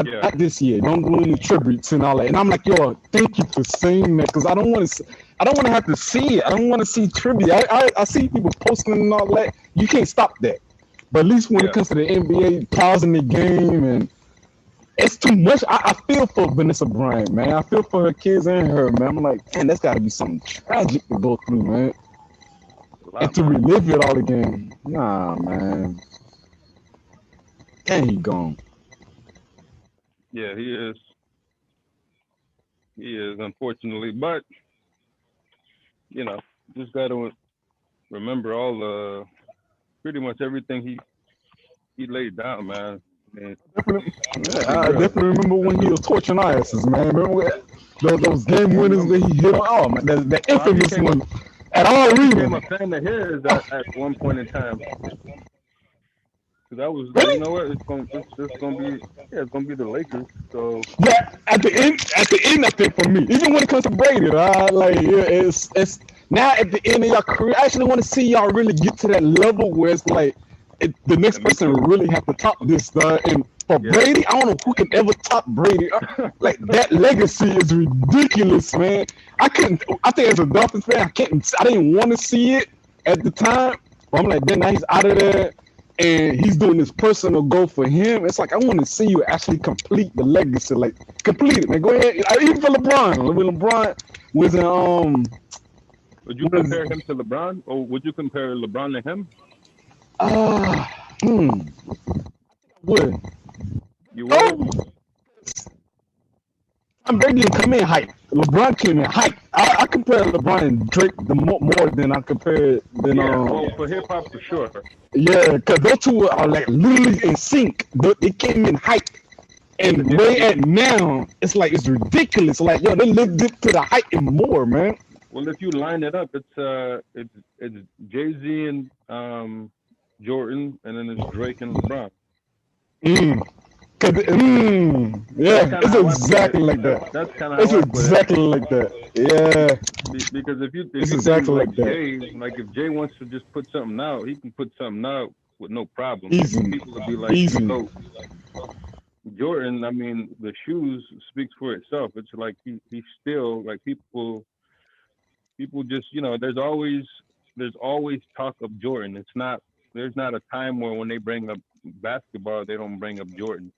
Yeah. not this year, don't do any tributes and all that. And I'm like, yo, thank you for saying that because I don't want to have to see it. I don't want to see tribute. I see people posting and all that. You can't stop that. But at least when it Yeah. comes to the NBA, pausing the game and it's too much. I feel for Vanessa Bryant, man. I feel for her kids and her, man. I'm like, man, that's got to be something tragic to go through, man. A And lot, to man. relive it all again. Nah, man. And he gone. Yeah. He is. He is, unfortunately. But you know, just gotta remember all the pretty much everything he laid down, man. I mean, Definitely, let's be yeah, I real. definitely remember when he was torching our asses, man. Remember those game I winners that remember. he hit on? Oh, man, the Well, infamous one at all I became arena. a fan of his at one point in time because I was like, you Really? know what, it's gonna be yeah, it's gonna be the Lakers. So Yeah, at the end, I think for me, even when it comes to Brady, like yeah, it's now at the end of your career. I actually want to see y'all really get to that level where it's like the next and me person too. really have to top this. And for Yeah, Brady, I don't know who can ever top Brady. Like that legacy is ridiculous, man. I couldn't. I think as a Dolphins fan, I can't. I didn't want to see it at the time. But I'm like, then now he's out of there and he's doing this personal goal for him. It's like I want to see you actually complete the legacy, like complete it, man. Go ahead. Even for LeBron, when LeBron was in would you was compare him to LeBron, or would you compare LeBron to him? uh hmm, would You would. oh Tom Brady didn't come in hype. LeBron came in hype. I compare LeBron and Drake more than I compare than Yeah, well, for hip hop for sure. yeah, because those two are like literally in sync. They came in hype. And Yeah, way at now, it's like it's ridiculous. Like yo, they lived up to the hype and more, man. well, if you line it up, it's Jay Z and Jordan, and then it's Drake and LeBron. Mm. That's Yeah, kind of it's how I put it. exactly like that. That's kind of It's how I put it. exactly like that. Yeah, Because if it's you think exactly like like that. Jay, like if Jay wants to just put something out, he can put something out with no problem, Easy, and people will be like, he's easy. dope. Jordan, I mean, the shoes speaks for itself. It's like he's still like people. People just, there's always talk of Jordan. There's not a time where when they bring up basketball, they don't bring up Jordan.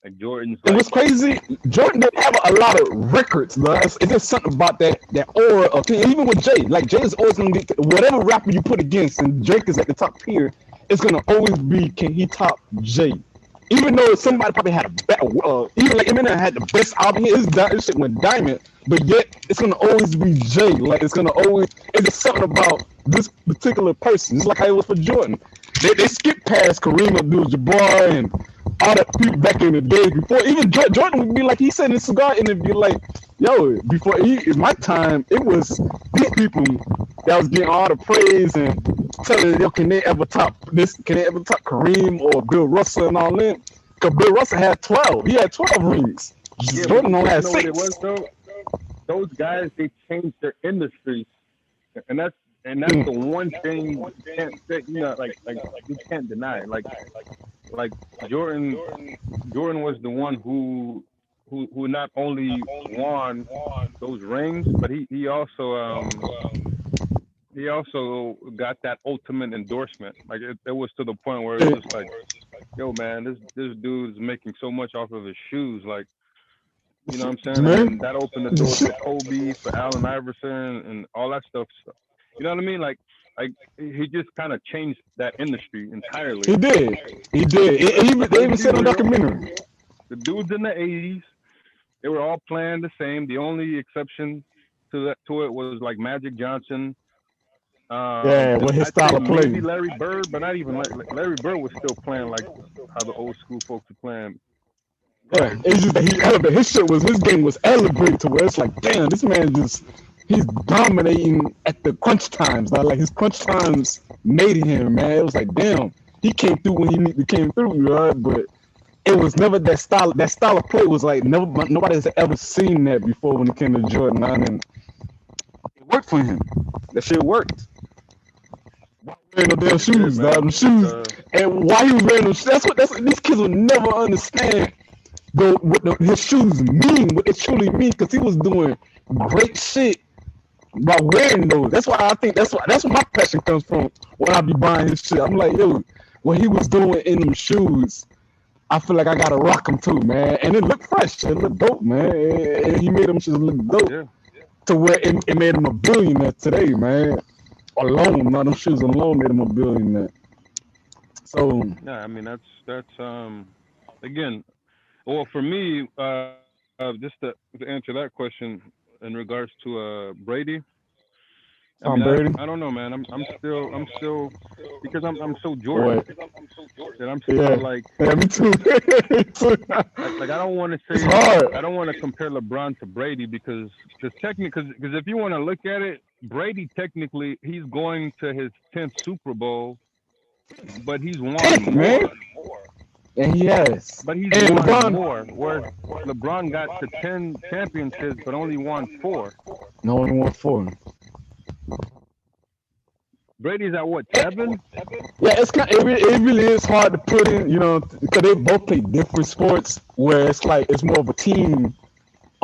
Like Jordan's And like, what's crazy, Jordan didn't have a lot of records, bro. It's just something about that aura of thing. Even with Jay, like Jay is always gonna get whatever rapper you put against, and Drake is at the top tier. It's gonna always be can he top Jay? Even though yeah, somebody probably had a better, even like Eminem had the best album, his shit went diamond, but yet it's gonna always be Jay. Like it's just something about this particular person. It's like how it was for Jordan. They skipped past Kareem Abdul-Jabbar and all the people back in the days before. Even Jordan would be like, he said in a cigar interview, like, yo, before in my time, it was these people that was getting all the praise and telling, yo, can they ever top this? Can they ever top Kareem or Bill Russell and all that? Because Bill Russell had 12. He had 12 rings. yeah. Jordan only But you had know what it was six. though? Those guys, they changed their industries, and that's the Mm. one thing you can't say. Like you can't deny it. Like Jordan, Jordan was the one who not only won those rings, but he also got that ultimate endorsement. Like it was to the point where it's just like, yo, man, this dude's making so much off of his shoes, like, you know what I'm saying? And Man, then that opened the door for Kobe, for Allen Iverson, and all that stuff. You know what I mean? Like he just kind of changed that industry entirely. he did. He did. They Let's even be said on real. documentary. The dudes in the '80s, they were all playing the same. The only exception to it was like Magic Johnson, Yeah, and with his I'd say style of maybe play. Larry Bird, but not even Larry Bird was still playing like how the old school folks are playing. Yeah, Right. it's just that he elevated his game was elevated to where it's like, damn, this man just he's dominating at the crunch times. Like his crunch times made him, man. It was like, damn, he came through when he needed to came through, right? But it was never that style. That style of play was like never nobody has ever seen that before when it came to Jordan, man, and it worked for him. That shit worked. Wearing the damn It did, shoes, dog, man. them It's shoes, and why he was wearing them. That's what these kids will never understand his shoes mean, what it truly mean, because he was doing great shit by wearing those. That's why I think that's where my passion comes from when I be buying his shit. I'm like, yo, what he was doing in them shoes, I feel like I gotta rock them too, man. And it looked fresh, it looked dope, man. And he made them shoes look dope yeah, to where it made him a billionaire today, man. Alone, not them shoes alone made him a billionaire. So yeah. I mean, that's again. Well, for me, just to answer that question in regards to Brady, I mean, Tom I Brady, I don't know, man. I'm still because I'm so Jordan what? that I'm still Yeah, like yeah, me too. Me too. like I don't want to It's say hard. I don't want to compare LeBron to Brady because technically because if you want to look at it, Brady technically he's going to his 10th Super Bowl, but he's won 10th, man. more. And he has. But he's And won LeBron, more, whereas LeBron got to 10 championships but only won four. no one won for him. Brady's at what, seven? Yeah, it really is hard to put in, because they both play different sports where it's like it's more of a team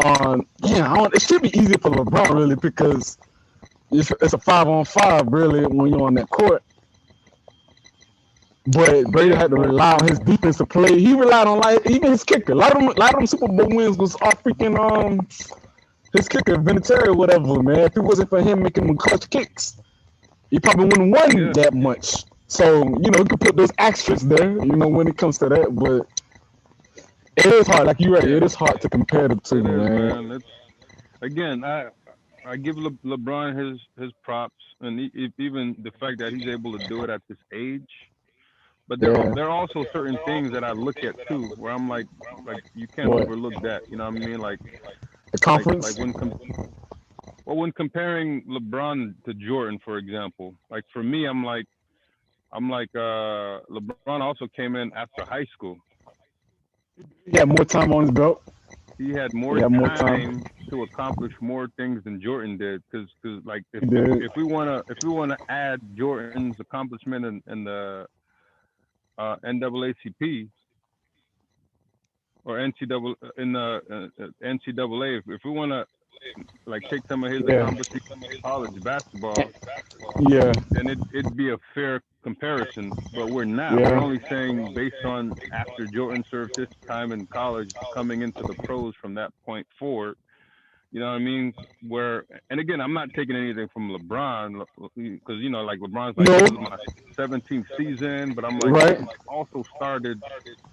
on. Yeah, it should be easier for LeBron really because it's a 5-on-5 really when you're on that court. But Brady Yeah, had to but rely on his defensive play. He relied on like even his kicker. A lot of them Super Bowl wins was off freaking his kicker, Vinatieri or whatever, man. If it wasn't for him making them clutch kicks, he probably wouldn't won yeah, that much. So, you could put those asterisks there, when it comes to that. But it is hard, like you're right, yeah, it is hard to compare the two, it is, man. man. It's again, I give LeBron his props, and even the fact that he's able to do it at this age. But Yeah. there are also certain things that I look at too, where I'm like you can't What? overlook that. You know what I mean? The Like conference? when comparing LeBron to Jordan, for example, like for me, I'm like LeBron also came in after high school. He had more time on his belt. He had He more had more time. time to accomplish more things than Jordan did. Because like He did. if we wanna add Jordan's accomplishment in the NAACP or NCAA in the NCAA, if we wanna like take some of his Yeah, accomplishments in college basketball, yeah, then it'd be a fair comparison. But we're not. We're yeah. only saying based on after Jordan served his time in college, coming into the pros from that point forward. You know what I mean? Where, and again, I'm not taking anything from LeBron because like LeBron's like, No, this is my 17th season, but I'm like, right, he also started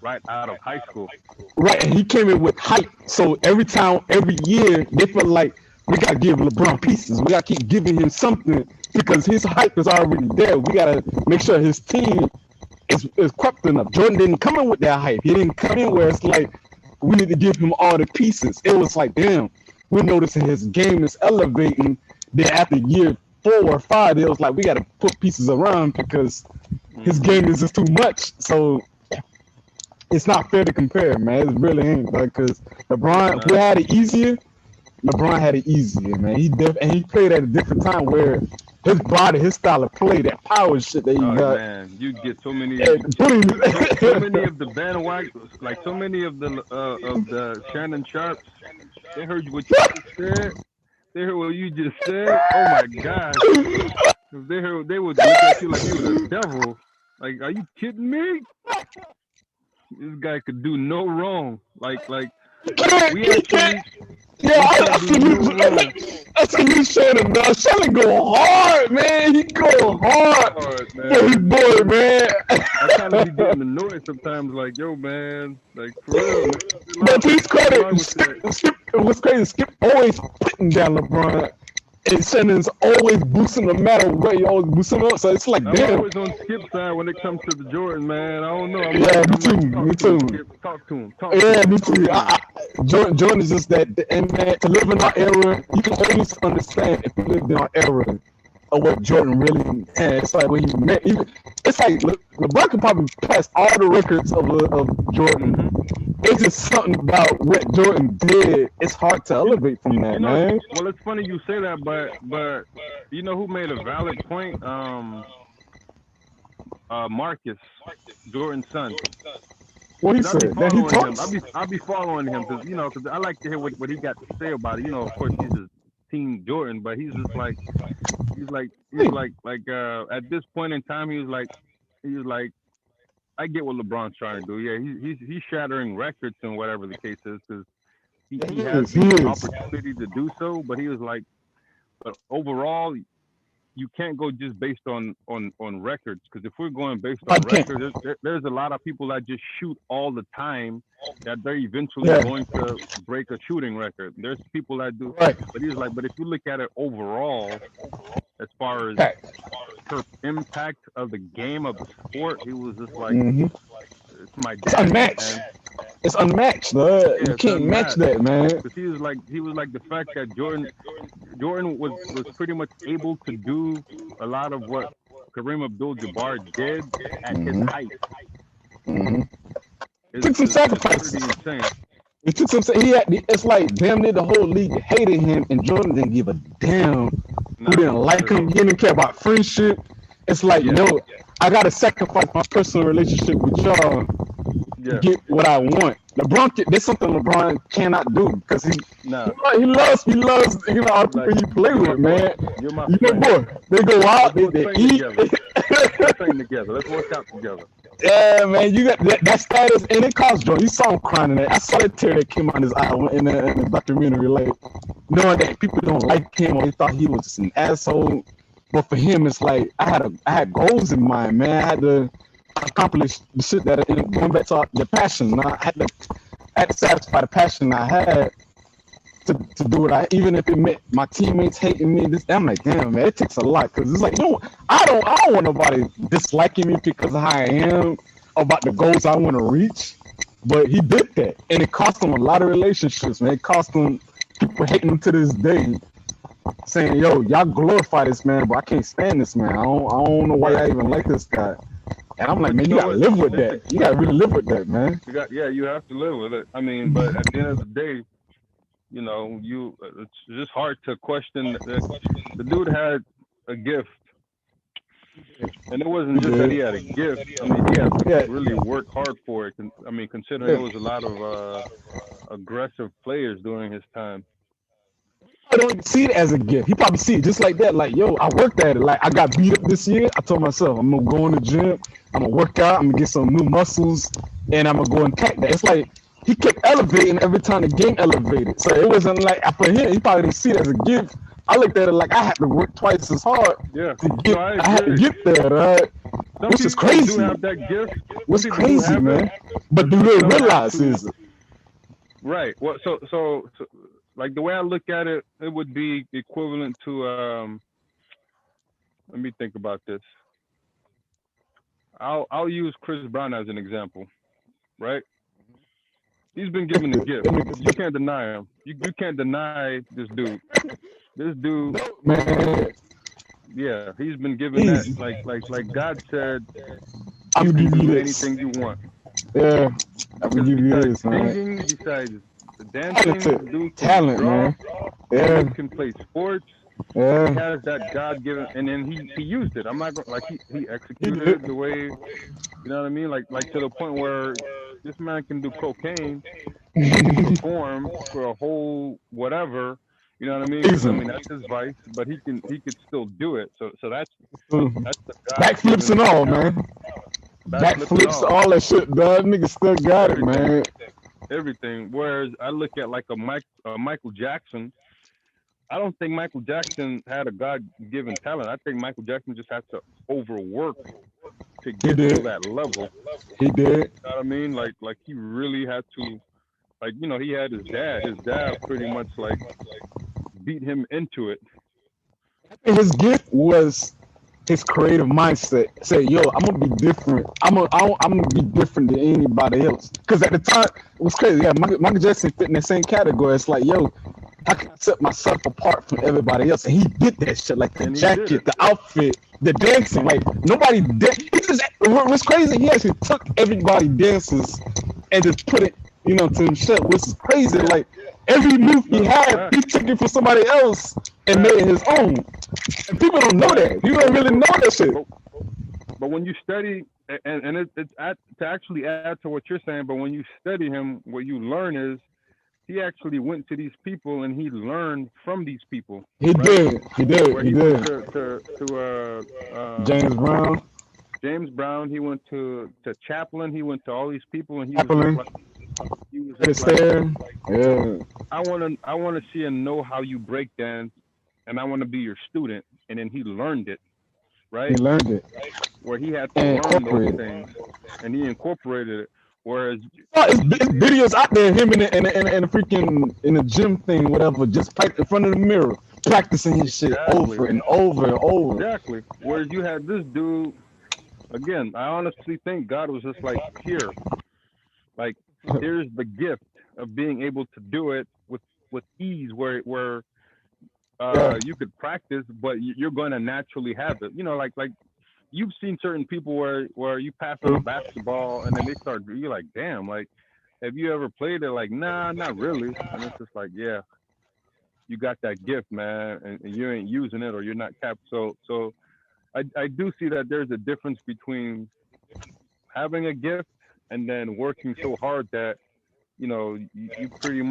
right out of high school. right. And he came in with hype. So every time, every year, they feel like we gotta give LeBron pieces. We gotta keep giving him something because his hype is already there. We gotta make sure his team is equipped enough. Jordan didn't come in with that hype. He didn't come in where it's like we need to give him all the pieces. It was like, damn, we're noticing his game is elevating. Then after year 4 or 5, it was like we got to put pieces around because his Hmm. game is just too much. So it's not fair to compare, man. It really ain't. Because It's LeBron, who not. had it easier, LeBron had it easier, man. And he played at a different time where his body, his style of play, that power shit that he Oh got, man, you get so many, and putting so many of the bandwagon, like so many of the Shannon Sharps. They heard what you just said. They heard what you just said. Oh my gosh. If they heard, they would look at you like you was a devil. Like, are you kidding me? This guy could do no wrong. Like we he can't. actually Yeah, we I can't do no salute, wrong. I salute Shannon, dog. Shannon go hard, man. He go Goes hard hard, for his man. boy, man. I kind of be getting annoyed sometimes. Like, yo, man, like for real, man, chill But out, to his chill credit, out with that. Skip was crazy. Skip always putting down LeBron, and Shannon's always boosting no matter what. He always boosting him up. So it's like, I'm damn. always on Skip's side when it comes to the Jordan, man. I don't know. Yeah, me I'm like, too. talk Me to him, too. Skip. Talk to him. Talk to Yeah, him. me Talk too. to him. Jordan is just that, and man, to live in our era, you can always understand if you lived in our era of what Jordan really had. It's like when he met, it's like LeBron could probably pass all the records of Jordan. Hmm. It's just something about what Jordan did. It's hard to You, elevate from that, know, man. well, it's funny you say that, but you know who made a valid point? Marcus, Jordan's son. What he Cause I be said that he following him. talks. I be following him because I like to hear what he got to say about it. Of course he's a team Jordan, but he's just like he's Hey, at this point in time he was like I get what LeBron's trying to do. Yeah, he's shattering records and whatever the case is because he he has is. He the is. opportunity to do so. But he was like, but overall you can't go just based on records because if we're going based I on can't. records, there's a lot of people that just shoot all the time that they're eventually Yeah. going to break a shooting record. There's people that do, Right. but he's like, but if you look at it overall, as far as Fact. her impact of the game of the sport, he was just like, Hmm. it's my It's daddy, unmatched. and It's unmatched. yeah, You it's can't match unmatched. that, man. Because he was like the fact that Jordan was pretty much able to do a lot of what Kareem Abdul-Jabbar did at his Hmm. height Hmm. Took some is pretty sacrifices. insane. It took some. He had. It's like damn near the whole league hated him, and Jordan didn't give a damn who Nah, didn't not like at him. all. He didn't care about friendship. It's like, Yeah, yo, I gotta sacrifice my personal relationship with y'all to yeah, get what I want. There's something LeBron cannot do because nah. he loves all the people Like he play you're my with, boy. man. You're my You know, friend. boy, they go out, Let's they, go they train eat. together. Let's go train together. Let's work out together. Yeah, man, you got that status, and it cost Jordan. You saw him crying in that. I saw that tear that came out his eye in the documentary, like knowing that people don't like him or they thought he was an asshole. But for him, it's like I had goals in mind, man. I had to accomplish the shit that going back to the passion. I had to satisfy the passion I had to do it. Even if it meant my teammates hating me. I'm like, damn, man, it takes a lot because it's like, I don't want nobody disliking me because of how I am about the goals I want to reach. But he did that, and it cost him a lot of relationships, man. It cost him people hating him to this day, saying, "Yo, y'all glorify this man, but I can't stand this man. I don't know why Right. y'all even like this guy." And I'm like, But man, you you know gotta what? live with It's that. You gotta really live with that, man. you have to live with it. I mean, but at the end of the day, you it's just hard to question that the dude had a gift, and it He wasn't just that he did. had a gift. I mean, he had to Yeah, really work hard for it. I mean, considering yeah. there was a lot of aggressive players during his time. I don't see it as a gift. He probably see it just like that. Like, yo, I worked at it. Like, I got beat up this year. I told myself, I'm gonna go in the gym. I'm gonna work out. I'm gonna get some new muscles, and I'm gonna go and attack that. It's like he kept elevating every time the game elevated. So it wasn't like for him. He probably didn't see it as a gift. I looked at it like I had to work twice as hard Yeah, to get. no, I I had to agree. get there, right? Some Which is people do crazy. have that gift. What's Some people do crazy, have man? it, But do but they some have realize to. is Right. Well, so like the way I look at it, it would be equivalent to let me think about this. I'll use Chris Brown as an example, right? He's been given a gift. You can't deny him. You can't deny this dude. This dude, man? yeah, he's been given that. Easy. Like God said, I'm you gonna can give you do this. anything you want. Yeah, I'm gonna Because give you besides this, man. singing, besides the dancing, Talented, dude can talent, draw. man. Yeah, Dude can play sports. He yeah. has that God given, and then he used it. I'm not going like he He executed did. it the way, you know what I mean. Like to the point where this man can do cocaine and he can perform for a whole whatever. You know what I mean? Because I mean Amazing. that's his vice, but he could still do it. So that's Mm. the God Backflips given and all, talent, man. backflip and Backflips, all, all that shit, dog. Nigga still got it, everything, man. everything. Whereas I look at like a Michael Jackson. I don't think Michael Jackson had a God given talent. I think Michael Jackson just had to overwork to He get to did. that level. He did. You know what I mean? Like he really had to like he had his dad. His dad pretty much like beat him into it. His gift was his creative mindset. Say, yo, I'm gonna be different. I'm gonna be different than anybody else. Cause at the time it was crazy. Yeah, Michael Jackson fit in the same category. It's like, yo, how can I set myself apart from everybody else? And he did that shit, like the And he did jacket, it. the outfit, the dancing. Like nobody did. He just what's crazy. He actually took everybody dances and just put it, to himself, which is crazy. Yeah. Like every move he No, had, fact, he took it from somebody else and made fact, it his own. And people don't know fact. that. You don't really know that shit. But when you study, and to actually add to what you're saying, but when you study him, what you learn is he actually went to these people and he learned from these people, He right? did. He did. Where He he went did. to James Brown, James Brown, he went to Chaplin, he went to all these people, and he was Chaplin, Fred just like, Astaire. Yeah. I wanna see and know how you break dance, and I want to be your student, and then he learned it, He right? learned it Where he had to and learn those incorporated it. things, and he incorporated it. Whereas, Oh, it's videos out there, him in the freaking in the gym thing, whatever, just in front of the mirror, practicing his shit exactly, over and over and over. exactly. Whereas you had this dude. Again, I honestly think God was just like, here, like, here's the gift of being able to do it with ease, where Yeah. you could practice, but you're going to naturally have it. Like you've seen certain people where you pass them a basketball and then they start. You're like, damn, like, have you ever played it? Like, nah, not really. And it's just like, yeah, you got that gift, man, and you ain't using it or you're not capped. So I do see that there's a difference between having a gift and then working so hard that you pretty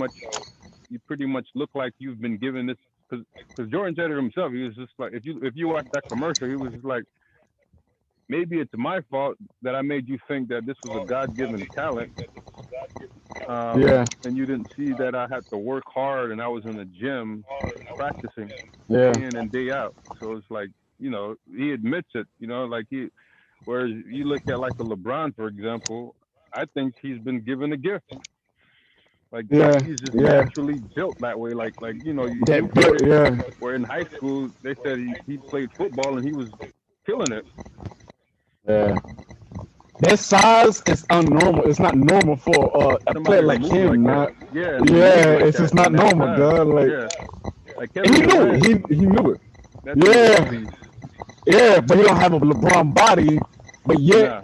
much look like you've been given this. Because Jordan said it himself. He was just like, if you watch that commercial, he was just like, maybe it's my fault that I made you think that this was a God-given talent, Yeah. and you didn't see that I had to work hard and I was in the gym practicing Yeah. day in and day out. So it's like, he admits it. Like whereas you look at like a LeBron, for example, I think he's been given a gift. Like Yeah. he's just Yeah. naturally built that way. Like you That played built. it. Yeah. Where in high school they said he played football and he was killing it. Yeah. That size is unnormal. It's not normal for a Somebody player to like move him. like Not. that. Yeah, and Yeah. move like It's that just not in that normal, size. dog. Like, Yeah, like and he Kevin knew Durant. it. He knew it. That dude is a Yeah. beast. Yeah. But he don't have a LeBron body. But yet,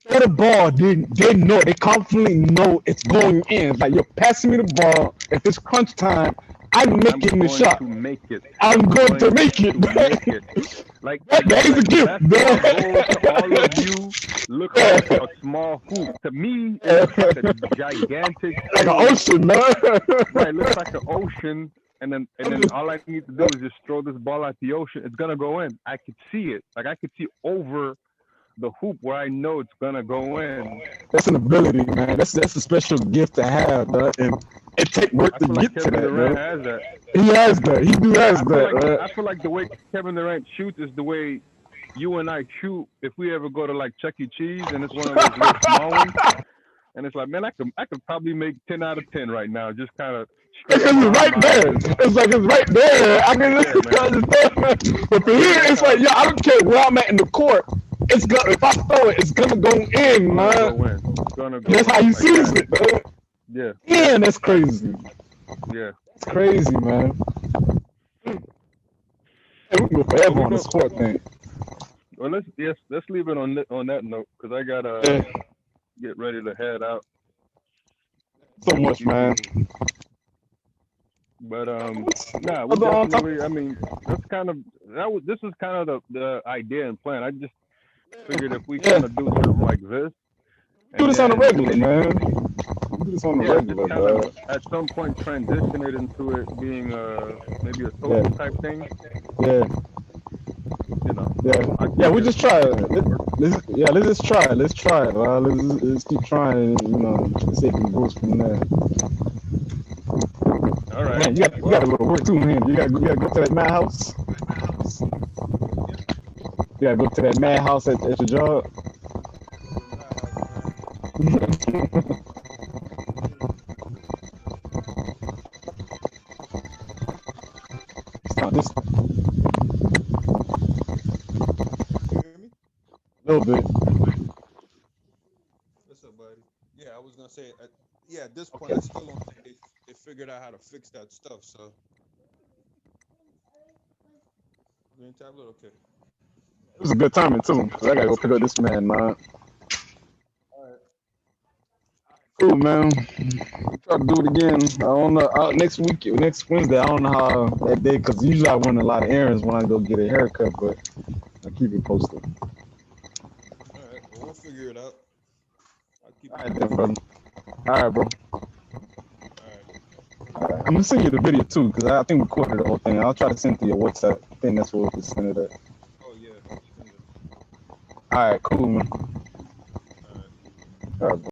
Nah, the ball, they know, they confidently know it's going in. It's like, you're passing me the ball. If it's crunch time, I'm I'm making the going shot. to make it. I'm I'm going to going make to it. make it. Like That is a gift, basketball goal to all of you looks like a small hoop. To me, it looks like a gigantic like an pool. ocean, man. Right, it looks like an ocean and then all I need to do is just throw this ball at the ocean. It's gonna go in. I could see it. Like I could see over the hoop where I know it's gonna go in. That's an ability, man. That's a special gift to have, bro. And it take work I to feel like get to Kevin that, Durant bro. has that. He has that. He do has that, right? I feel like the way Kevin Durant shoots is the way you and I shoot if we ever go to like Chuck E. Cheese and it's one of those little small ones. And it's like, man, I could probably make 10 out of 10 right now. Just kind of straight Because it's right there. It's like it's right there. I can just but for here, it's like, yo, I don't care where I'm at in the court. It's gonna if I throw it, it's gonna go in, man. That's how he sees it, bro. Yeah. Yeah, that's crazy. Yeah. It's crazy, man. Hey, we can go forever on the sport thing. Well, let's leave it on that note because I gotta get ready to head out. So much, man. But we definitely. I mean, this is kind of the idea and plan. I just figured if we kind of do something like this, do this on the regular, man. Do this on the regular, bro. At some point, transition it into it being maybe a social type thing. Yeah. You know. Yeah, we just try it. Let's just try it. Let's try it. Let's keep trying. You know, see if we can boost from there. All right. Man, you got to go to work too, man. You got to go to that madhouse. You got to go to that madhouse at your job. Just a little bit. What's up, buddy? Yeah, I was gonna say, at this point, I still don't think they figured out how to fix that stuff. So, green tablet, okay. It was a good timing too, because I gotta go pick up this man, man. All right. Cool, man. Try to do it again. I don't know. Next Wednesday. I don't know how that day, because usually I run a lot of errands when I go get a haircut, but I keep it posted. All right. Well, we'll figure it out. I'll keep. All right, then, brother. All right, bro. All right. I'm gonna send you the video too, because I think we recorded the whole thing. I'll try to send it to your WhatsApp. I think that's what we send it at. Oh yeah. All right, cool, man. All right. All right, bro.